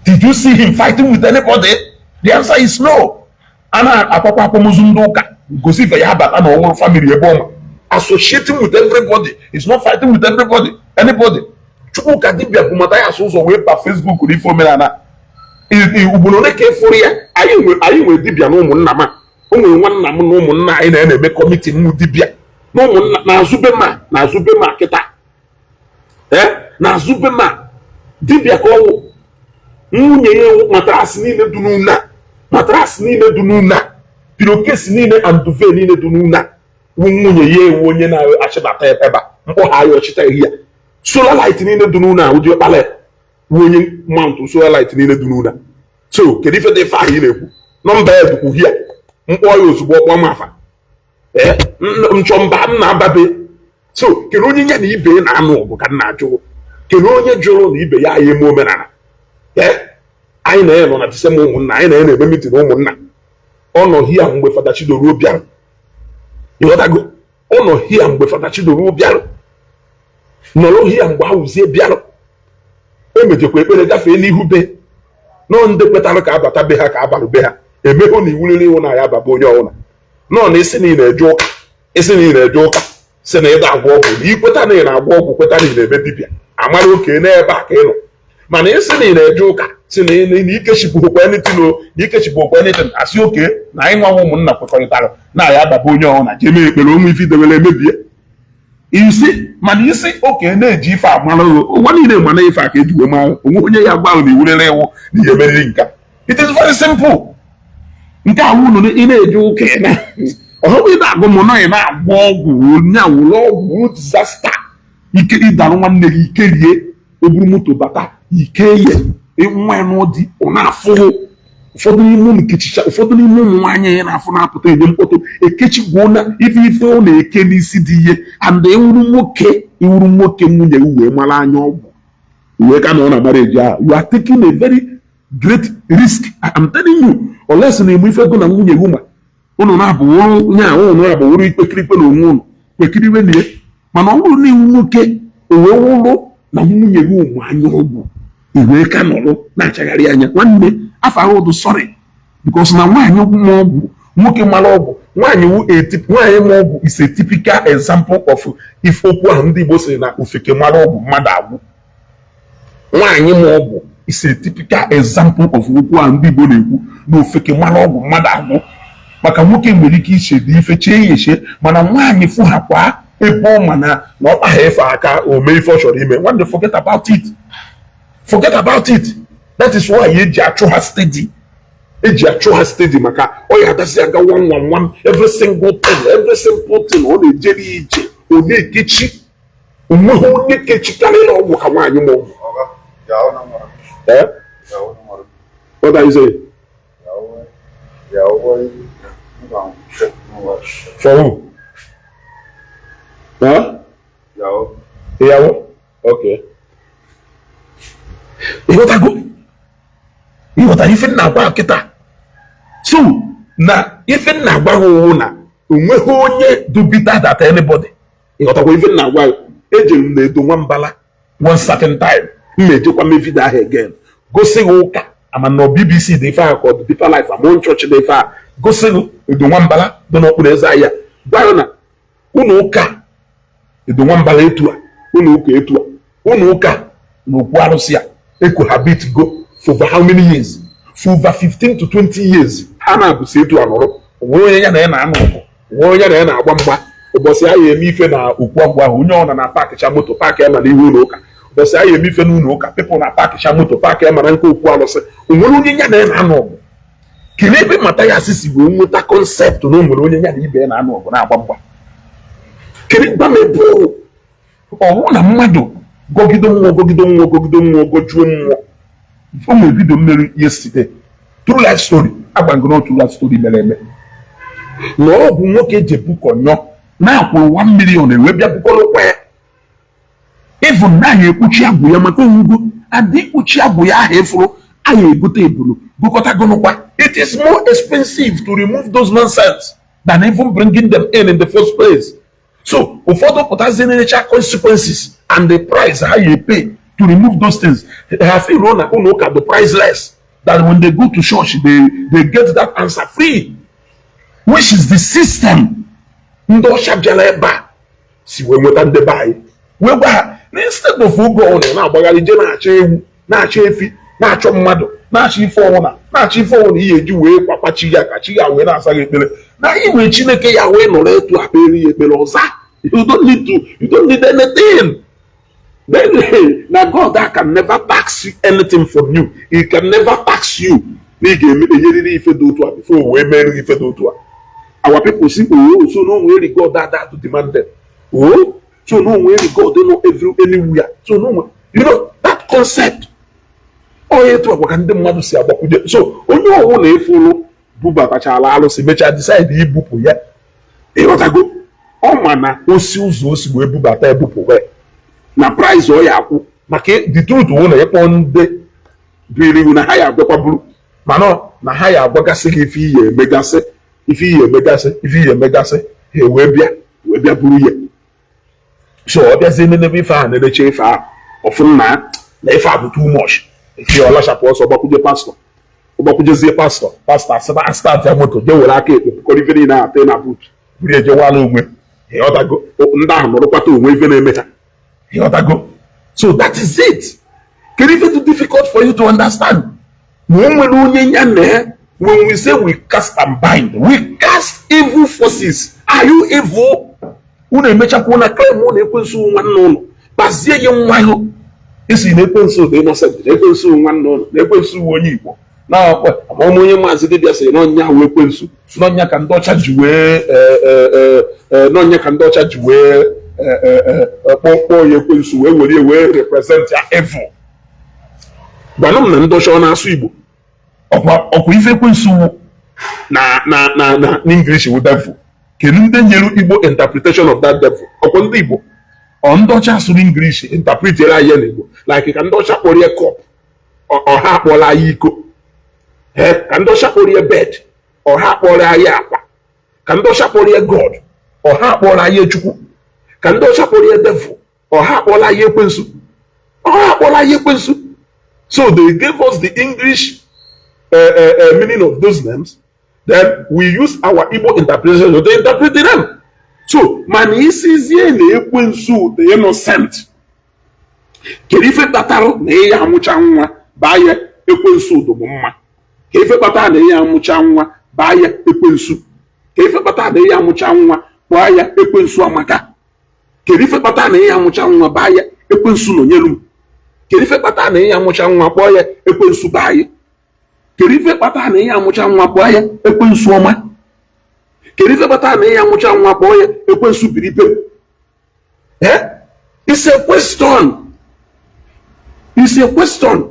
Did you see him fighting with anybody? The answer is no. Ana akwakwa akwamozu ndị ụka gosi ife ya bata na ọnwụrụ family ebe ọma associating with everybody. He's not fighting with anybody. Chukwuka dibia bụ Mathias ụzọ wee pa Facebook n'ife omenala ugboro ole ka efuru ya anyị nwere dibia na ụmụnna m o nwere nwanna m na ụmụnna anyị na-eme kọmiti mmụ dibia na ụmụnna na-azụbe ma kịta na-azụbe ma dibia ka ọwụ nwunye ya matrasị niile dị n'una pilokesi niile anduve niile dị n'una nwunye ya ewu onye na-achịbata ebe mkpọ ha ya ọchịta ihe ya solar light niile dị n'una ụdị ọkpala onye mount solar light niile dị n'una. So kedu ife dị ife ahụ ị na-ekwu nọmba ya dịkwu hia mkpọ ya ozugbo ọkpọ mafa nchọmba m na-ababe. So kedu onye ya na ibe na-anụ ọgụ ka m na-ajụ kedu onye jụrụ na ibe ya anyị eme omenala anyị na-enye nọ na disem ụmụnna anyị na-enye na-eme mitin ụmụnna ọ nọ hia mgbe Fada Chidoruo bịara ịghọtago ọ nọ hia mgbe Fada Chidoruo bịara nọrọ hia mgbe Awụzie bịara emejekwa ekpere gafee n'ihu be nọ ndị kwetara ka abata be ha ka abalụ be ha emehụ na iwulere iwu na ya baba onye ọbụla nọ na isi na ị na-eje ụka si na ịda agwọ ọgwụ na ikweta na ị na-agwọ ọgwụ kweta na ị na-eme dibịa amara oke n'ebe a ka ị nọ mana isi na ị na-eje ụka si na ikechipụkwa anything o na ikechipụkwa anything asị oke na anyị nwa ụmụnna kwekọrịtara na ya adaba onye ọhụrụ je mee ekpere ụmụ ife idewere emebie isi mana isi oke na-eji ife amara ụwa niile mana ife a ka eji wee mara onwe onye ya gba na iwurere iwu na ihe meriri nka. It is very simple. Nke a wụ na ị na-eje ụka na ọhụrụ ị na-agụ m na ị na-agba ọgwụ nyawụrụ ọgwụ disaster ike ịdarụ nwanne gị ike rie oburu moto bata ike ye nwa n'ụdị ọ na-afụ ụfọdụ n'ime ụmụ kechicha ụfọdụ n'ime ụmụ nwaanyị ya na-afụ na-apụta enye mkpọtụ ekechigbuo na ife ọ na-eke n'isi dị ihe and iwuru nwoke nwunye wee mara anya ọgwụ wee ka na ọ na-amara eji ahụ you are taking a very great risk. I'm telling you unless na emu ife go na nwunye gị ma ụnụ na-abụwụrụ nya ụnụ na-abụwụrụ ikpekirikpe na onwe ụnụ kpekiriwe nie mana ọ bụrụ na iwu nwoke o wee wụrụ na nwunye gị ụmụ anya ọgwụ iwe ka nọrọ na-achagharị anya nwanne afọ ahụ dị sorry because na nwaanyị ma ọgwụ nwoke mara ọgwụ nwaanyị ma ọgwụ is a typical example of ife okwu ahụ ndị Igbo sịrị na ofeke mara ọgwụ mmadụ agwụ. Nwaanyị ma ọgwụ is a typical example of okwu ahụ ndị Igbo na-ekwu na ofeke mara ọgwụ mmadụ agwụ maka nwoke nwere ike ichedi ife chee ya eche mana nwaanyị fụ ha kwa ebe ọ ma na ọ kpaghị efe aka o mee ife ọ chọrọ ime nwanne forget about it. Forget about it. That is why eji achụ ha steady. Eji achụ ha steady maka ọ ya adasị aga one every single simple thing ọ na-ejeri ije ọ na-ekechi onweghị onye kechikarịrị ọgwụ ka nwaanyị ma ọgwụ. What are you saying? For who? Huh? Ìyàwó? Okay. Ịghọta ife na-agwa kịta so na ife na-agwa hụ na onweghị onye dubita that anybody. Ịghọtakwa ife na-agwa ejere m na-edo nwambala one certain time m na-ejekwa mee video ahụ again gosi gị ụka ama na BBC dị ife ahụ ka ọ dị Deeper Life amon chọọchị dị ife ahụ gosi gị edo nwambala dị n'okpuru eze ahịa gwa na ụlọ ụka edo nwambala etu a ụlọ ụka etu a ụlọ ụka na okwu arụsị a cohabit go for over how many years? For over 15 to 20 years. Ha na-abụsi etu a nọrọ onwe onye ya na ya na-anụ ọgụ onwe onye na ya na-agba mgba ụbọchị ahụ eme ife na okwu agwụ ahụ onye ọ na paakịcha moto paakị ya mana ihu ụlọ ụka ụbọchị ahụ eme ife n'ụlọ ụka pepụl na paakịcha moto paakị ya mana nke okwu arụsị onwere onye ya na ya na-anụ ọgụ. Kelee ebe Mathias si wee nweta kọnsept na o nwere onye ya na ibe ya na-anụ ọgụ na-agba mgba. Kelee gba m ebe ọwụ na mmadụ gọgido mmụọ gọjuo mmụọ. Ụmụ vidio mmeri yesterday true life story agbangoro true life story mere eme na ọ bụ nwoke ji bukọnyọ na-akwụrụ 1 million ewe bịa bukọrọkwa ya even na ya ekpuchi agwụ ya maka owugo adị ikpuchi agwụ ya ahụ efuru anyị egote ebulu bukọtagonụkwa. It is more expensive to remove those nonsense than even bringing them in the first place. So ụfọdụ pụtazi nature consequences and the price how you pay to remove those things. I feel the priceless that when they go to church they get that answer free, which is the system. Ndo shabjala eba si we nweta ndebe anyị we gwa instead of ugo one na-agbagharị je na-achọ ewu na-achọ efi na-achọ mmadụ na-achọ ife ọnwụna na-achọ ife ọnwụna ihe eji wee kwakwachi ya ka chi ya wee na-asa gị ekpere na inwe Chineke ya wee nọrọ etu akpere ya ekpere ọza. You don't need anything. Then now God that can never tax anything from you. He can never tax you. Before we marry our people see, oh, so no way God that to demand them. Oh, so no way God don't know anywhere. So no, you know that concept. Oh, yeah, to can the mother say about so only one follow Buba Bachala Alos, which I decide the bupu yet. You know, I go. Oh, mana, o si those we Buba bupu where. Na price o ya akwụ maka the truth wụ na ịkpọ ndị biri na ha ya agwakwa mana na ha ya agwagasị gị ife ihe emegasị ha wee bịa buru ihe so ọ bịazie n'ebe ife a na-ereche ife a ọfụrụ na ife a bụ too much ife ya ọlachapụ ọsọ ọgbakwujezie pastọ start ya moto je were aka ekpe bụkọrọ ife niile na-ate na boot buru ejewala onwe ịghọtago ndị ahụ nọrọkwata onwe ife na-eme ha. So that is it. Can it be too difficult for you to understand? When we say we cast and bind, we cast evil forces. Are you evil? Una claim one ekwensu nwanne bazie ye nwa ho. Isi na ekwensu the innocent, ekwensu nwanne ụlọ, na ekwensu onye Igbo. Na akwa onye maazi dibia sị no nya we ekwensu. No nya ka ndị ọcha ji wee no nya ka ndị ọcha ji wee kpọkpọ ye ekwensu wee were represent ya evil. Gwanụ m na ndị ọcha na-asụ Igbo. Ọkwa ife ekwensu na English wu devil. Kedu ndị nyere Igbo interpretation of that devil? Ọkwa ndị Igbo. Ndị ọcha asụrụ English interpret ya ihe n'Igbo. Like ka ndị ọcha kpọrọ ya cup, ọha akpọrọ ya iko. Ka ndị ọcha kpọrọ ya bed, ọha akpọrọ ya akwa. Ka ndị ọcha kpọrọ ya God, ọha akpọrọ ya Chukwu. Ka ndị ọcha kpọrọ ya devil, ọha akpọrọ ya ekwensu. Ọha akpọrọ ya ekwensu. So they gave us the English meaning of those names. Then we use our Igbo interpretation to interpret them. So, man, is na ekwensu the innocent. Kerife tataro na ya amucha nwa baye ekwensu do mma. Kerife tataro na ya amucha nwa baye ekwensu. Kerife tataro na ya amucha nwa baye ekwensu amaka. Kerife tataro na ya amucha nwa baye ekwensu no nyelum. Kerife tataro na ya amucha nwa baye ekwensu baye. Kerife kpata na ihe amụcha nwa kpọọ ya ekwensu ọma. Kerife kpata na ihe amụcha nwa kpọọ ya ekwensu biripe. It's a question. It's a question.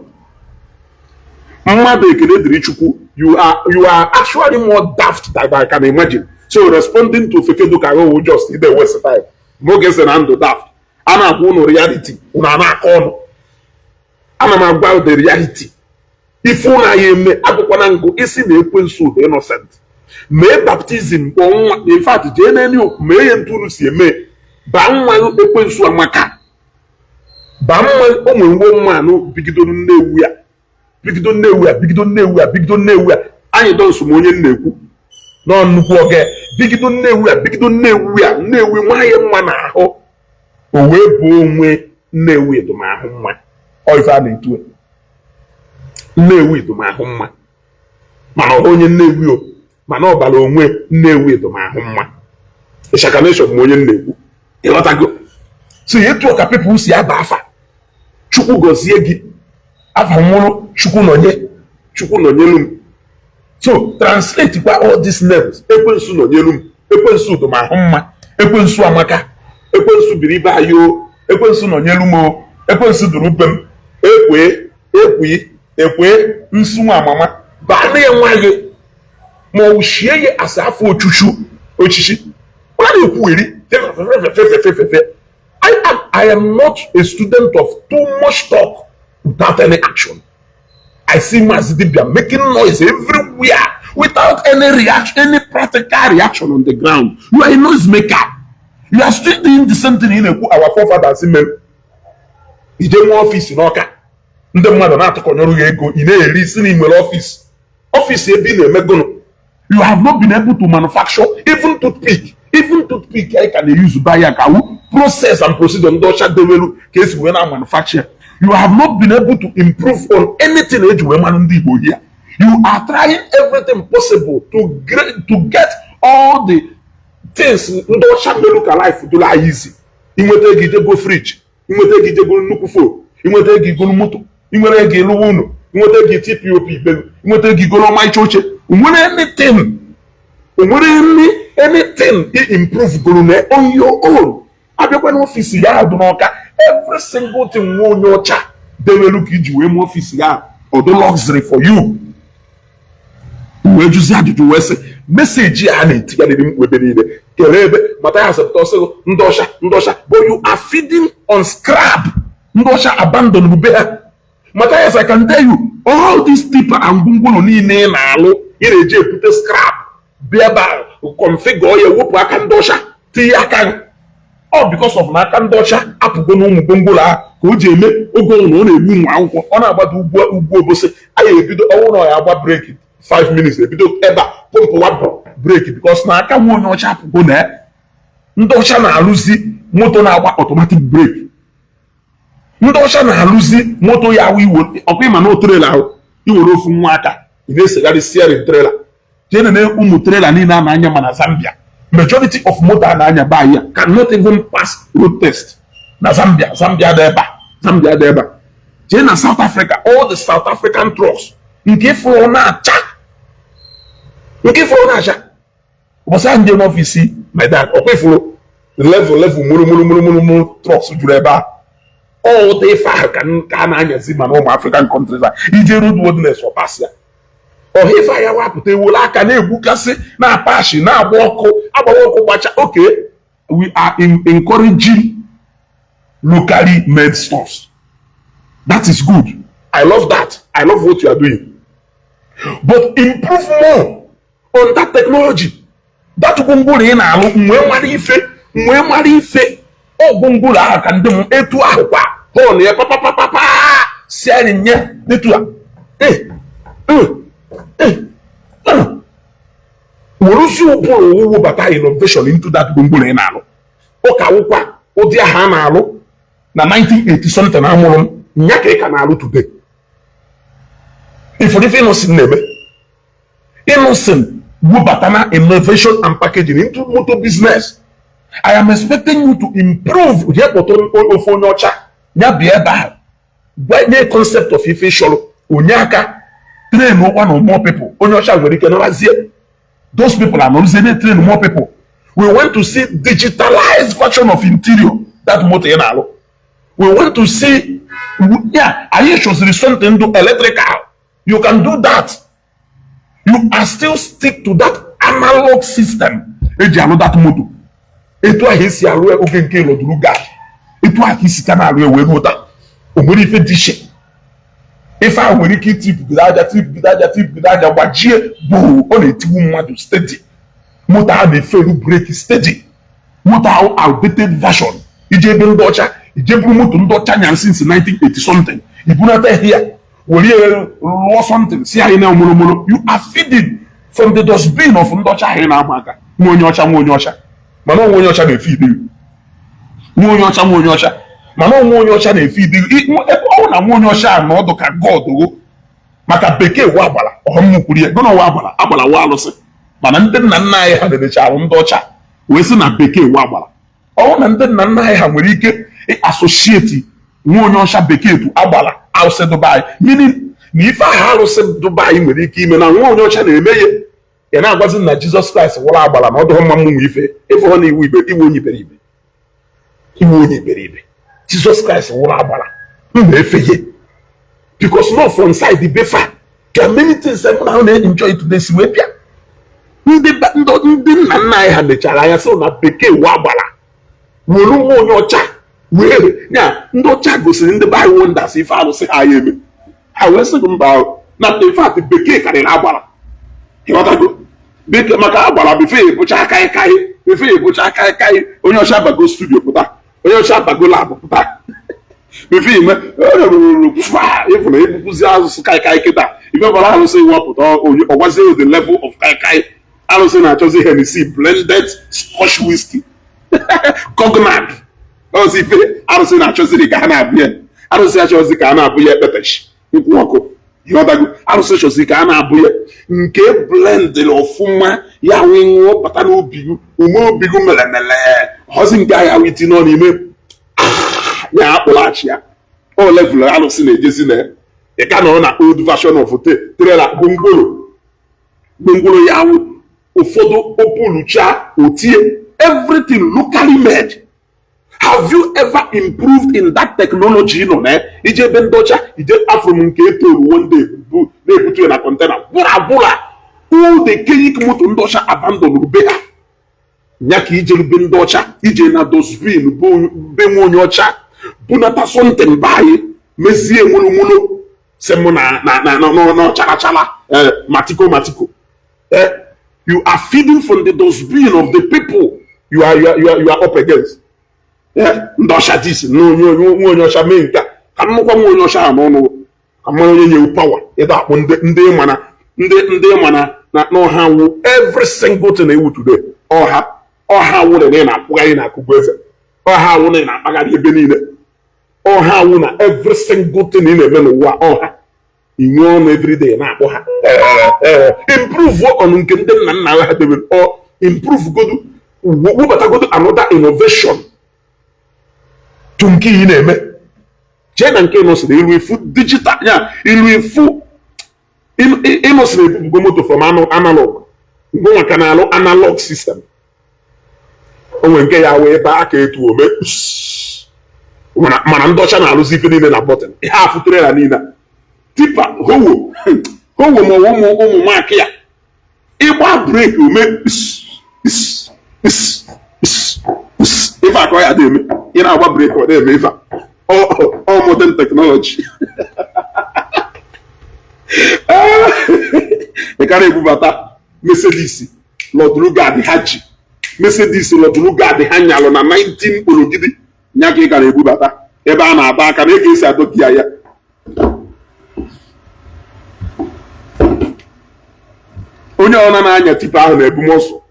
Mmadụ ekele dịrị Chukwu, you are actually more daft than I can imagine. So responding to Fekedu Kago just in the West side. Moge na ndụ daft. Ana agwa unu reality, unu na-akọ ọnụ. Ana m agwa the reality. Ifu na yeme agụkwana ngụ isi na ekwensu the innocent. Mee baptism bụ nwa, in fact jee n'eni okwu mee ihe ntụrụ si eme ba nwa ekwensu amaka. Ba nwa onwe nwo mmanụ bigido nnewu ya. Bigido nnewu ya. Anyị dọnsu m onye nnekwu. Nọ nnukwu oge bigido nnewu ya. Nnewu nwaanyị mma n'ahụ. O wee bụ onwe nnewu edumahụ mma. Ọ ife a na-etu Nnewi edumahụ mma. Mana onye Nnewi o, mana ọ bara onwe Nnewi edumahụ mma. Ishakanation m onye Nnekwu. Ịghọtago? So etu ka people si aba afa. Chukwu gọzie gị. Afa nwụrụ Chukwu nọnyelu m. So translate kwa all these names. Ekwensu nọnyelu m. Ekwensu edumahụ mma. Ekwensu amaka. Ekwensu biri ibe ayo. Ekwensu nọnyelu m o. Ekwensu duru be m. Ekwe nsu nwa amama ba na enwaghị ma o shie ye asafo ochichi ọ na-ekwueri I am not a student of too much talk without any action. I see Mazidibia making noise everywhere without any reaction, any practical reaction on the ground. You are a noise maker. You are still doing the same thing in our forefathers in ije nwa office n'Ọka. Ndị mmadụ na-atụkọnyere ya ego ị na-eri isi n'ime ọfịs ebe ị na-emegono. You have not been able to manufacture even toothpick I can use buy ya ka process and procedure ndị ọcha dewelu ka esi wee na manufacture. You have not been able to improve on anything eji wee manụ ndị Igbo here. You are trying everything possible to get all the things ndị ọcha melu ka life dụla anyị isi. Inweta ego ijego fridge, inweta ego ijego nnukwu phone, inweta ego igolu moto, inwere ego ịlụwa ụlọ, inweta ego TPOP ibelu, inweta ego igolu ọmarịcha oche. Anything improve golu on your own. Abịakwa n'ọfịs ya dị n'Ọka, every single thing nwa onye ọcha dewelu ka iji wee mee ọfịs ya ọdụ luxury for you. Wee jụzi ajụjụ wee sị meseji a na-etigarịrị mkpu ebe niile kere ebe Mathias Ekperima ndị ọcha but you are feeding on scrap. Ndị ọcha abandon ube ha. Mathias, I can tell you all these tipper and ngwongwo niile na-alụ ị na-eji ebute scrap bịa ebe configure ya wepụ aka ndị ọcha tinye aka all because of na aka ndị ọcha apụgo n'ụmụ ngwongwo ha ka o ji eme oge ọ na-egbu ụmụ akwụkwọ ọ na-agbado ugwu obosi anyị ebido ọnwụ na ya agba breki 5 minutes ebido ebe a pụmpụwa breki because na aka nwa onye ọcha apụgo na ndị ọcha na-alụzi moto na-agba automatic breki. Ndị ọcha na-alụzi moto ya iwo ọkwa ịma na otorela ahụ iwere ofu nwa aka ị na-esegharị steering trailer jee na ụmụ trailer niile a na-anya ma na Zambia majority of motor a na-anya by ya cannot even pass road test na Zambia dị ebe jee na South Africa all the South African trucks nke fụrụ na-acha ụbọchị ahụ ndị n'ọfisi my dad ọkwa ifuru level mụrụ trucks juru ebe a all the ife ahụ ka a na-anyazi ma na ụmụ African countries a ije roadworthiness ọpas ya ọha ife ya wapụta ewole aka na-egbukasị na-apashi na-agba ọkụ gbacha. Okay, we are encouraging locally made stuffs. That is good. I love that. I love what you are doing. But improve more on that technology. That gwongworo ị na-alụ mgbe mara ife ọ gwongworo ahụ ka ndị m etu ahụ kwa hụ na ya papapapapa si anyị nye etu a werusi ụbụrụ owuwu bata innovation into that gwongworo ị na-alụ ụka wụkwa ụdị ahụ a na-alụ na 1980 something amụrụ m nya ka ị ka na-alụ today. Ifuru ife Innocent na-eme Innocent wubatana innovation and packaging into motor business. I am expecting you to improve the concept of ife sholo onyaka train one or more people. Those people are not saying train more people. We want to see digitalized version of interior that motor. We want to see, are you sure there is something to electrical? You can do that. You are still stick to that analog system. That motor. Etu a hisi arụ oge nke loduru gas. Etu a hisi kana arụ ewe mota. O nwere ife dishe. Ife a nwere ike tip gidaja gbajie bụ ọ na-etiwu mmadụ steady. Mota a na-eferu breki steady. Mota ahụ outdated version. Ije ebe ndị ọcha, ije buru moto ndị ọcha nya since 1980 something. Ibunata here. Lụọ something si anyị na omoromoro. You are feeding from the dustbin of ndị ọcha anyị na-agba aka. Nwa onye ọcha. Mana onwe onye ọcha na-efidi nwa onye ọcha mana onwe onye ọcha na-efidi ebe ọ na nwa onye ọcha na ọdụ ka God maka bekee wa agbala ọmụkwuru ya gọnọ wa agbala wa alụsị mana ndị nna nna anyị ha na-echarụ ndị ọcha wee sị na bekee wa agbala ọ na ndị nna nna anyị ha nwere ike associate nwa onye ọcha bekee tu agbala alụsị Dubai meaning na ife ahụ alụsị Dubai nwere ike ime na nwa onye ọcha na-eme ya na-agwazi na Jizọs Kraịst wụrụ agbala na ọdụ mma mmụnwe ife ịfụrụ na iwu onye iberibe Jizọs Kraịst wụrụ agbala mba efeghe because not from side the befa ka many things m na enjoy today si wee bịa ndị nna nna anyị ha lechara anya sị na bekee wụ agbala were nwa onye ọcha wee ya ndị ọcha gosiri ndị be anyị wonders ife arụsị ha ya eme ha wee sị mba na in fact bekee karịrị agbala ịghọtago beke maka agbara befe ebucha aka onye ọcha bago studio pụta onye ọcha bago lab pụta befe ime ịfụ na ebupuzi azụsụ kai kịta ife bara arụsị wapụta ọgwazie the level of kai arụsị na-achọzi Hennessy blended Scotch whiskey cognac ọzọ ife arụsị na-achọziri ka ha na-abụ ya arụsị achọzi ka a na-abụ ya ekpetechi nkwụ ọkụ ịghọtago arụsị chọzi ka a na-abụ ya nke blendịrị ọfụma ya wee ṅụọ bata n'obi ume obi gị melemele ọzi nke ahịa wee tinye n'ime ya akpụlaghachi ya o level arụsị na-ejezi na ya ka nọrọ na old version of trailer gwongworo ya ụfọdụ opulucha otie everything locally made. Have you ever improved in that technology? No, ije ebe ndị ọcha ije afro nke etoru one day na-ebutu na container bụla all the keyik moto ndị ọcha abandon be ha nya ka ije rube ndị ọcha ije na dosbin be nwa onye ọcha bunata something bayi mezie nwụrụ semu na ọcharachala matiko you are feeding from the dosbin of the people you are up against. Ndị ọcha dis nwa onye ọcha mee nke ka nnukwu nwa onye ọcha ha n'ọnụ ka mma onye nyewu pawa ịda akpụ ndị mana na ọha wụ every single thing ewu today ọha wụ na ị na-akpụgharị na akụkụ eze ọha wụ na ị na-akpagharị ebe niile ọha wụ na every single thing ị na-eme n'ụwa ọha inwe ọnụ everyday na-akpọ ha improve on nke ndị nna nna ha debere or improve godu webatagodo another innovation to nke ị na-eme jee na nke ịnọsịrị ilu ifu digital ya ilu ifu ịnọsịrị ebubugo moto from analog ngwa maka na alụ analog system onwe nke ya wee baa aka etu ome mana ndị ọcha na-alụzi ife niile na bọtịn ihe afụtere ya niile tipa howo ma ụmụ maakị ya ịgba breki ome ife akọ ya dị eme ị na-agba breki ọ na-eme ife all modern technology ị ka na-ebubata Mercedes lọdụrụgadị ha ji Mercedes lọdụrụgadị ha nyalụ na 19 kpologidi nya ka ị ka na-ebubata ebe a na-aba aka na ego esi adọki ya onye ọna na-anya tipa ahụ na ebumọsụ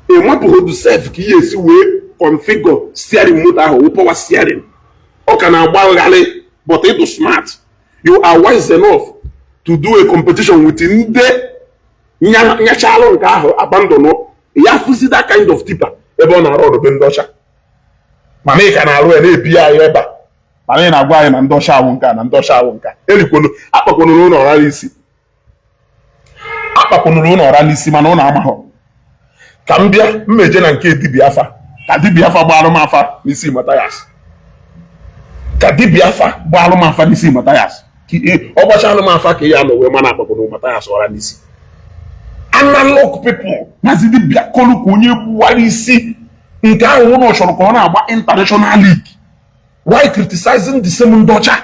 ị mapụghị sef ka ihe esi wee configure steering motor ahụ wụ power steering ọ ka na-agba nghalị but ịdụ smart you are wise enough to do a competition with ndị nyachalụ nke ahụ abandon ya fụzi that kind of tipa ebe ọ na-arụ ọrụ be ndị ọcha mana ị ka na-arụ ya na-ebi anyị ebe a mana ị na-agwa anyị na ndị ọcha awụ nka na ndị ọcha awụ nka elikwonu akpakwanụrụ ụlọ ọra n'isi mana ụlọ amahụ ka m bịa mmeje na nke dibịa afa ka dibịa afa gbaalụ m afa n'isi Mathias ọ gbachalụ m afa ka ya nọ wee mana akpakwanụ Mathias ọra n'isi analog people mazi dibịa kọlụ ka onye gbuwara isi nke ahụ ụlọ chọrọ ka ọ na-agba international league. Why criticizing the same ndị ọcha?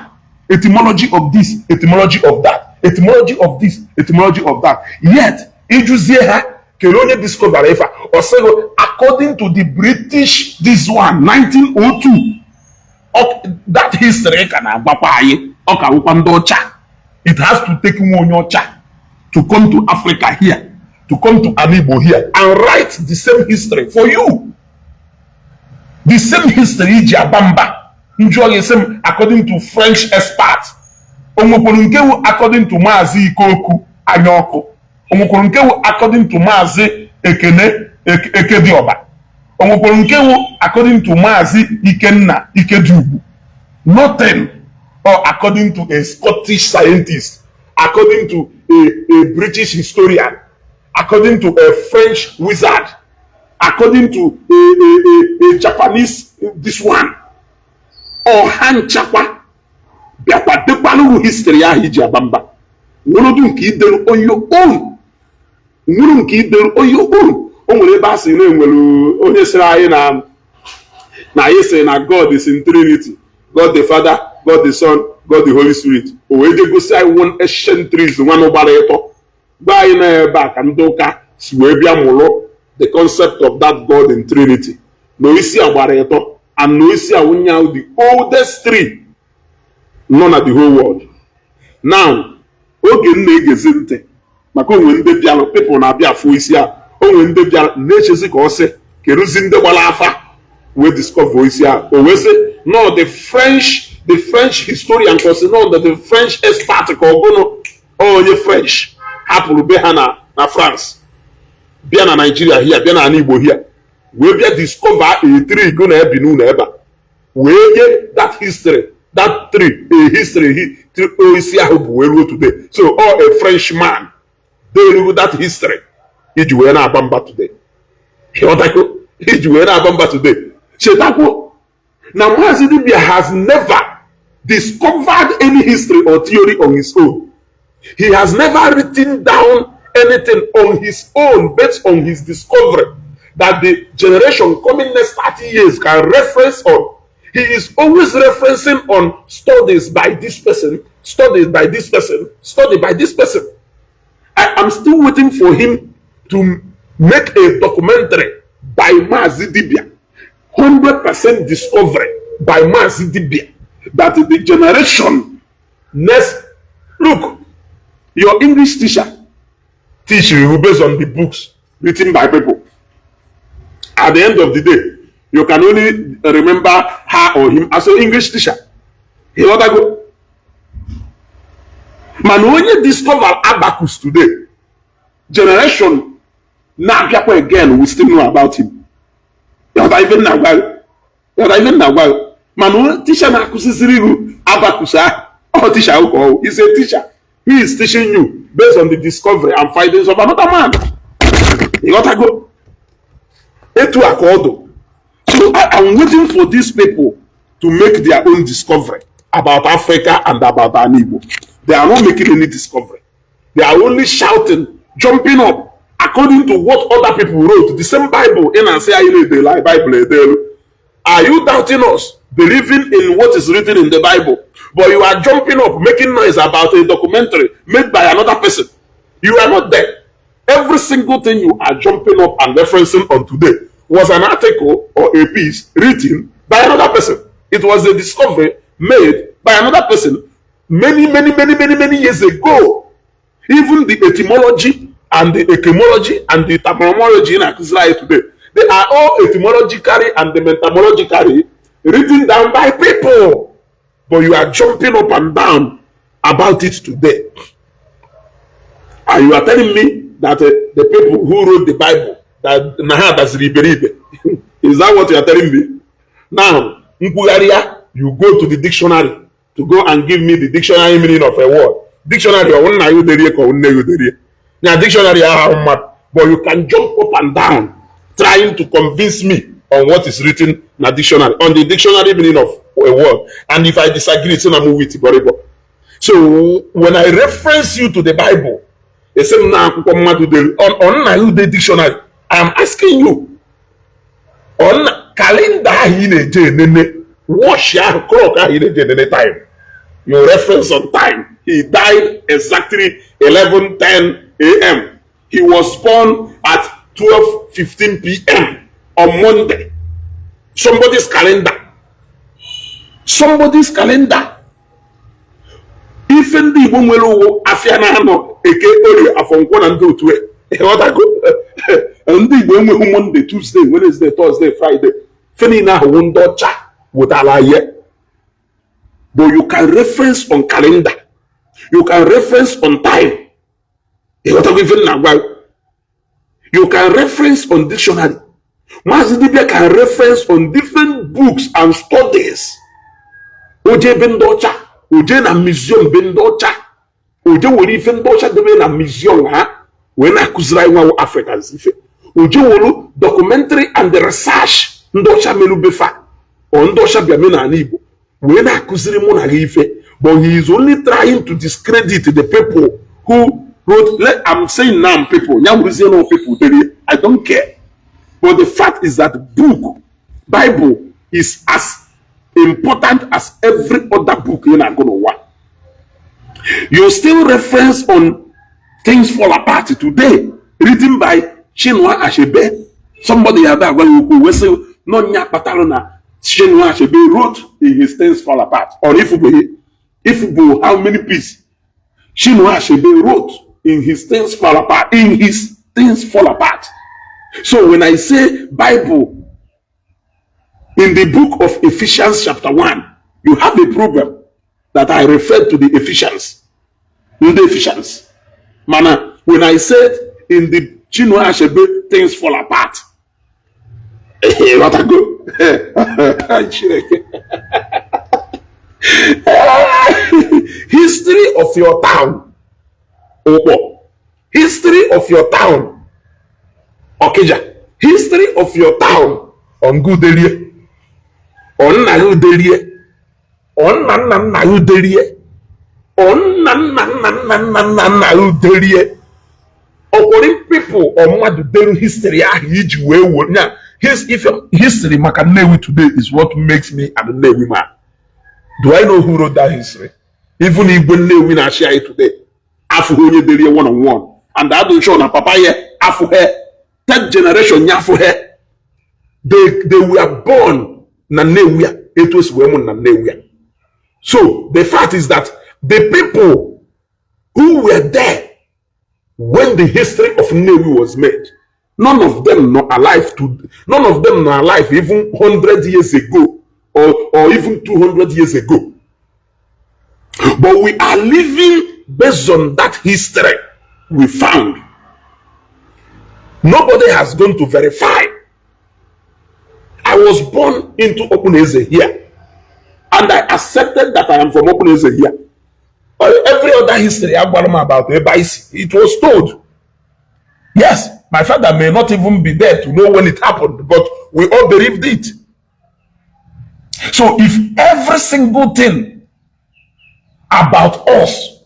Etymology of this, etymology of that, etymology of this, etymology of that. Yet ijuzie ha kere onye discover ifa or say according to the British this one 1902 that history ka na-agbakwa anyị ọ ka wụkwa ndị ọcha. It has to take nwa onye ọcha to come to Africa here, to come to an Igbo here and write the same history for you. The same history iji abamba njụọ same according to French experts. Onwekwuru nke wu according to Maazị Ikoku Anyaọkụ. Onwekwuru nke wu according to Maazị Ekedioba. Onwekwuru nke wu according to Maazị Ikenna Ikediugwu. Nothing. Or according to a Scottish scientist, according to a British historian, according to a French wizard, according to a Japanese this one. Ọha nchakwa bịakwa dekwanụ history ahụ iji abamba nwụrụdụ nke idelu on your own. O nwere ebe a sị na-enwere onye sịrị anyị na anyị sị na God is in Trinity, God the Father, God the Son, God the Holy Spirit. O wee je gosi anyị one ancient trees nwanụ gbara ịtọ gba anyị na ebe a ka ndị ụka si wee bịa mụrụ the concept of that God in Trinity na isi a gbara ịtọ and na isi a wụnye ahụ the oldest tree nọ na the whole world. Now oge m na-egezi ntị maka onwe ndị bịara people na-abịa afụ isi a onwe ndị bịara na-echezi ka ọ sị keruzi ndị gbara afa wee discover isi a o wee sị no the French historian ka ọ sị no the French expert ka ọgụnụ onye French hapụrụ be ha na France bịa na Nigeria here bịa na ala Igbo here wee bịa discover a tree go na-ebi n'ụlọ ebe a wee nye that history that tree a history isi ahụ bụ wee ruo today. So all a French man they know that history iji wee na-aba mba today. Iji wee na-aba mba today. Chetakwo na Maazị Dibia has never discovered any history or theory on his own. He has never written down anything on his own based on his discovery that the generation coming next 30 years can reference on. He is always referencing on studies by this person, studies by this person, study by this person. I am still waiting for him to make a documentary by Maazị Dibia, 100% discovery by Maazị Dibia, that the generation next, look, your English teacher teach you based on the books written by people. At the end of the day, you can only remember her or him as an English teacher. He ought to go. Man, when you discover abacus today, generation now people again will still know about him. You're not even now. Man, teacher na kusisirigu abacus or teacher alcohol. He's a teacher. He is teaching you based on the discovery and findings of another man. You gotta go. Etu akodo. So I'm waiting for these people to make their own discovery about Africa and about an Igbo. They are not making any discovery. They are only shouting, jumping up, according to what other people wrote. The same Bible in and say, Bible. Are you doubting us? Believing in what is written in the Bible, but you are jumping up, making noise about a documentary made by another person. You are not there. Every single thing you are jumping up and referencing on today was an article or a piece written by another person. It was a discovery made by another person many years ago. Even the etymology and the etymology and the terminology in Israel today, they are all etymologically and the metamologically written down by people. But you are jumping up and down about it today. And you are telling me that the people who wrote the Bible, that Naha that's Riberibe, is that what you are telling me? Now, you go to the dictionary to go and give me the dictionary meaning of a word. Dictionary, now dictionary, but you can jump up and down trying to convince me on what is written in the dictionary, on the dictionary meaning of a word. And if I disagree, it's not with it. So when I reference you to the Bible, they say on the dictionary, I am asking you on calendar watch your clock time. Your reference on time. He died exactly 11:10 a.m. He was born at 12:15 p.m. on Monday. Somebody's calendar. Even the Igbo Afiana no eke ori afonkwo na ndị otu and the Igbo Monday, Tuesday, Wednesday, Thursday, Friday. Feni na wondocha witala ye. But you can reference on calendar. You can reference on time. You can reference on dictionary. Mazidibia can reference on different books and studies. Oje bendocha, oje na museum bendocha, oje wori bendocha debe na museum ha. When I kuzrai wa Africans ife. Oje wolu documentary and the research ndocha melu befa. O ndocha biamena anibo. When I kuzri mo na ife. But he is only trying to discredit the people who wrote. I'm saying now people, I don't care. But the fact is that Bible is as important as every other book you're not going to want. You still reference on Things Fall Apart today, written by Chinua Achebe. Somebody had that who say no Patalona. Chinua Achebe wrote in his Things Fall Apart. Or if how many pieces Chinua Achebe wrote in his Things Fall Apart. So when I say Bible in the book of Ephesians chapter 1, you have a problem that I referred to the Ephesians. In the Ephesians. Mana, when I said in the Chinua Achebe Things Fall Apart. What I go? History of your town. History of your town. Okija. History of your town. On Gudelie. On Nayudelie. On Nayudelie. On Nayudelie. According people on what the history are now. If history Makanewi today is what makes me a Newi man. Do I know who wrote that history? Even if we na share it today, afu honye deliye 1-on-1, and that don't show na papa ye afu he third generation nyafu he. They were born na Newia. It was women na Newia. So the fact is that the people who were there when the history of Newi was made, none of them are alive even 100 years ago. Or even 200 years ago. But we are living based on that history we found. Nobody has gone to verify. I was born into Omenala here, and I accepted that I am from Omenala here. Every other history about Ebaisi, it was told. Yes, my father may not even be there to know when it happened, but we all believed it. So if every single thing about us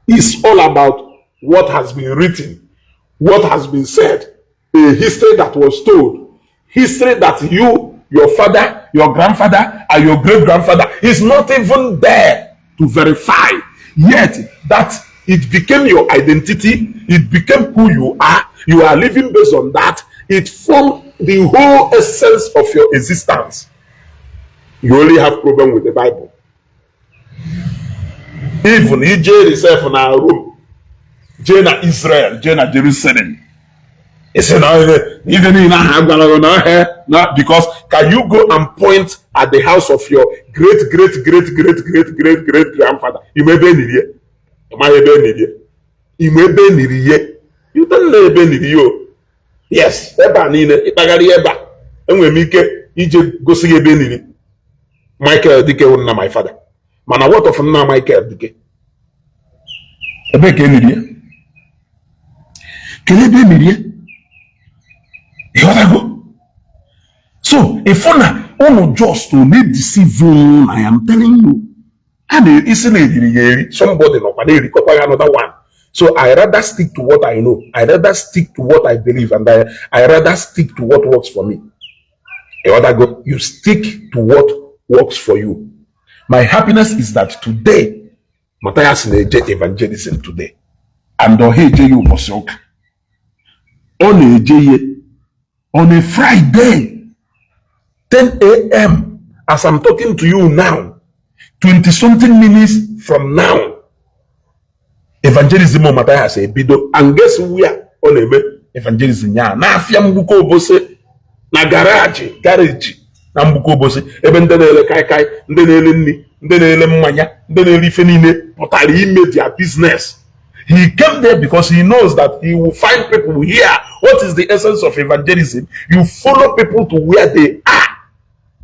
is all about what has been written, what has been said, a history that was told, history that you, your father, your grandfather, and your great-grandfather is not even there to verify, yet that it became your identity, it became who you are living based on that, it formed the whole essence of your existence. You only have problem with the Bible. Even EJ yourself in our room, Jena Israel, Jena Jerusalem. It's even in not because can you go and point at the house of your great grandfather? You may be in you don't know Benny. Yes, Eba Nina, Itagari Eba, and we make EJ go see Benny. Michael Dike wouldn't my father. Man, what of now Michael Dike? A big media. Can it be media? You want to go? So, if one just to need deceive you, I am telling you. And it's somebody not another one. So I rather stick to what I know. I rather stick to what I believe, and I rather stick to what works for me. You want to go? You stick to what works for you. My happiness is that today, Mathias Ekperima evangelism today, and you was on a Friday, 10 a.m. as I'm talking to you now, 20-something minutes from now, evangelism of Mathias Ekperima, and guess where on a evangelism ya na afia mbuko bose na garage na mbuko bose ebe ndị na-ele kai ndị na-ele nni ndị na-ele mmanya ndị na-ele ife niile pụtara ime their business. He came there because he knows that he will find people here. What is the essence of evangelism? You follow people to where they are.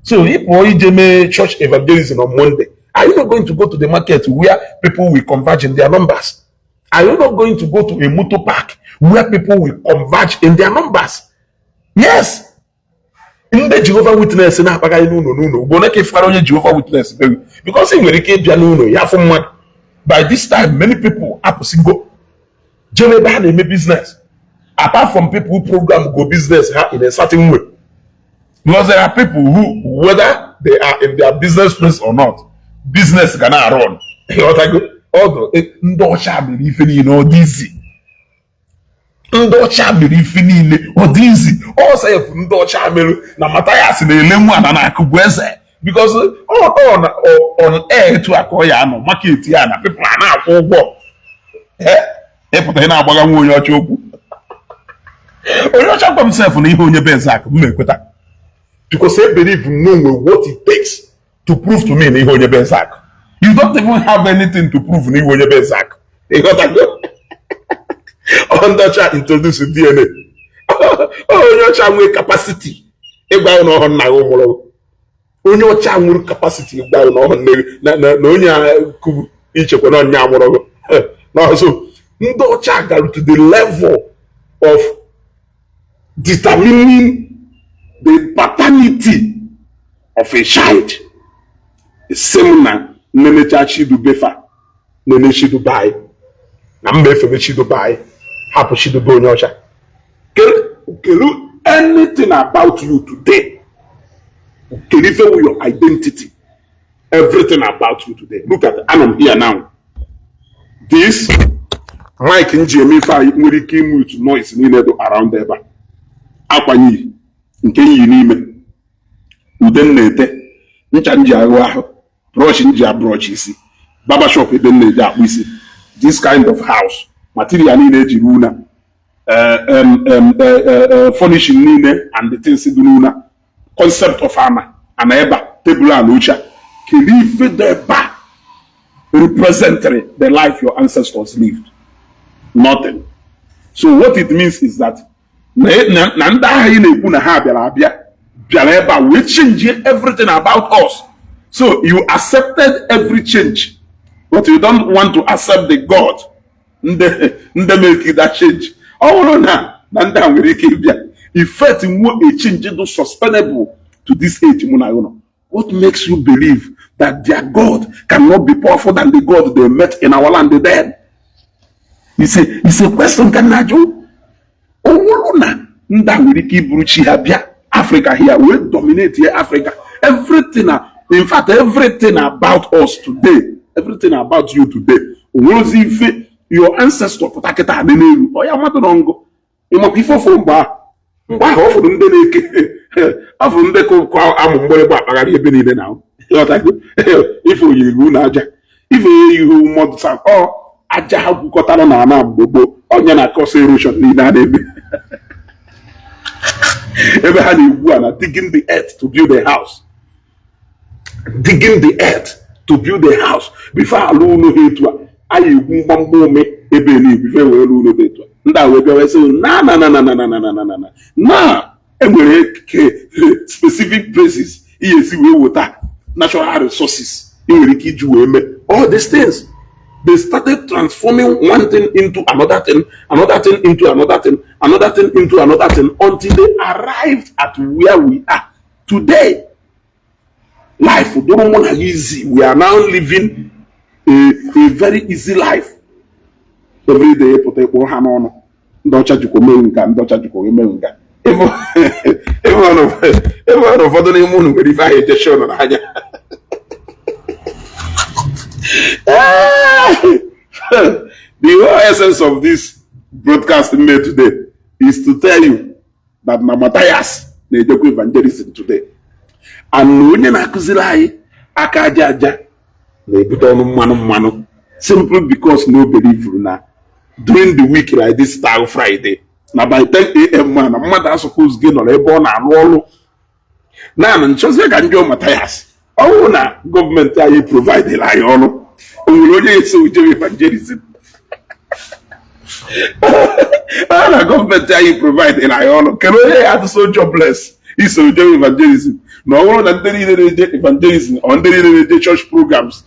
So if you church evangelism on Monday, are you not going to go to the market where people will converge in their numbers? Are you not going to go to a motor park where people will converge in their numbers? Yes. In the Jehovah Witness, Jehovah Witness, because in by this time, many people are single. Business. Apart from people who program go business in a certain way. Because there are people who, whether they are in their business place or not, business cannot run. Although Ndosha believe in easy. Ndosha believe in easy. Also, if Ndosha believe na Mathias na na kubweze. Because on air to acquire no market yana people are now over. Put na agbaga nwo onye ocha okwu. Onye ocha kwa himself na ihe onye bezak mmekweta. Because they believe know what it takes to prove to me na ihe onye bezak. You don't even have anything to prove na ihe onye bezak. You got that go? Ondocha introduce DNA. Onye ocha nwe capacity. Egba no ho na omoro. Onye ocha nwere capacity gba na onye ku ichekwa na nya amụrụ no so ndị ocha got to the level of determining the paternity of a child. Same na nene cha chidu befa nene chidu bai na mbefe chidu bai hapo chidu be onye ocha kelu anything about you today. Can you feel your identity? Everything about you today. Look at it. I'm here now. This Mike and Jamie Fire will came with noise around there. Aquani, in Kenya, Nime, Udenete, Nichanja, brush in Jabrochisi, Baba shop within that we see. This kind of house, material in Jiruna, furnishing Nine and the things in Luna. Concept of armor and eba table and ucha kilife deba representing the life your ancestors lived? Nothing. So what it means is that we change everything about us. So you accepted every change, but you don't want to accept the God. Make that change. Oh no, effect a change sustainable to this age. What makes you believe that their God cannot be powerful than the God they met in our land then? It's a question, can I do? Oh no, Africa here will dominate here. Africa, everything, in fact, everything about us today, everything about you today, your ancestor Potaketa Nenu, or Yamatongo, Imapifo Fomba, why offer them the often they could call Amumba now. If you Naija, if you mod some or Ajaha Kotana Bobo, Onyana Cause erosion, Nina. Ever had a woman digging the earth to build a house? Digging the earth to build a house before I know it. I won't me before we know it. That will be say, nah. And we specific places. Yes, we water, natural resources. All these things. They started transforming one thing into another thing into another thing, another thing into another thing, until they arrived at where we are today. Life don't want easy. We are now living a very easy life. Every day, don't charge you everyone of other moon verify the show on the whole essence of this broadcast made today is to tell you that Matthias na-ejekwa evangelism today. And onye na-akụziri anyị aka aja aja na-ebute ọnụ mmanụ simply because no believe na during the week like this style Friday na by 10 a.m. man mmadụ asụpụs gị nọ ebe ọ na-arụ ọrụ na nchọzie ka njọ Matthias ọwụ na gọọmenti anyị provide anyị ọrụ onye ese ujere evangelism na gọọmenti anyị provide anyị ọrụ kere onye ya adụso jobless iso ujere evangelism na ọ bụrụ na ndị niile na-eje evangelism ọ ndị niile na-eje church programs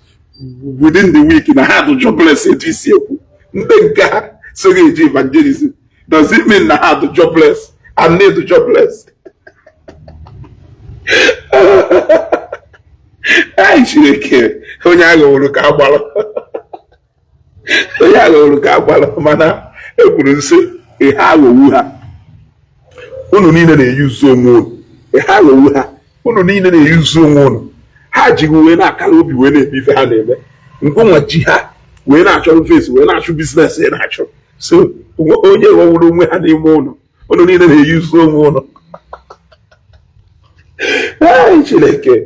within the week na ha adụ jobless etu isi ekwu ndị nke ha so ga-eje evangelism does it mean na ha adụ jobless and need jobless? Anyị Chineke onye aghọworo ka agbara onye aghọworo ka agbara mana ekwuru nsị ihe aghọwu ha unu niile na-eyuzu onwe unu ihe aghọwu ha unu niile na-eyuzu onwe unu ha ji wee na-akara obi wee na-eme ife ha na-eme ngwa ji ha wee na-achọrọ face wee na-achụ biznes ya na-achọ so onye ghọwuru onwe ha n'ime unu niile na-eyuzu onwe unu. Anyị Chineke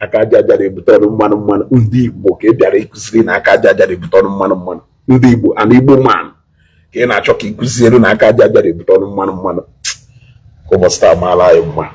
aka aja aja na-ebute ọnụ mmanụ ndị Igbo ka ị bịara ịkụziri na aka aja aja na-ebute ọnụ mmanụ ndị Igbo and Igbo man ka ị na-achọ ka ịkụziere na aka aja aja na-ebute ọnụ mmanụ ka ụbọchị taa maala anyị mma.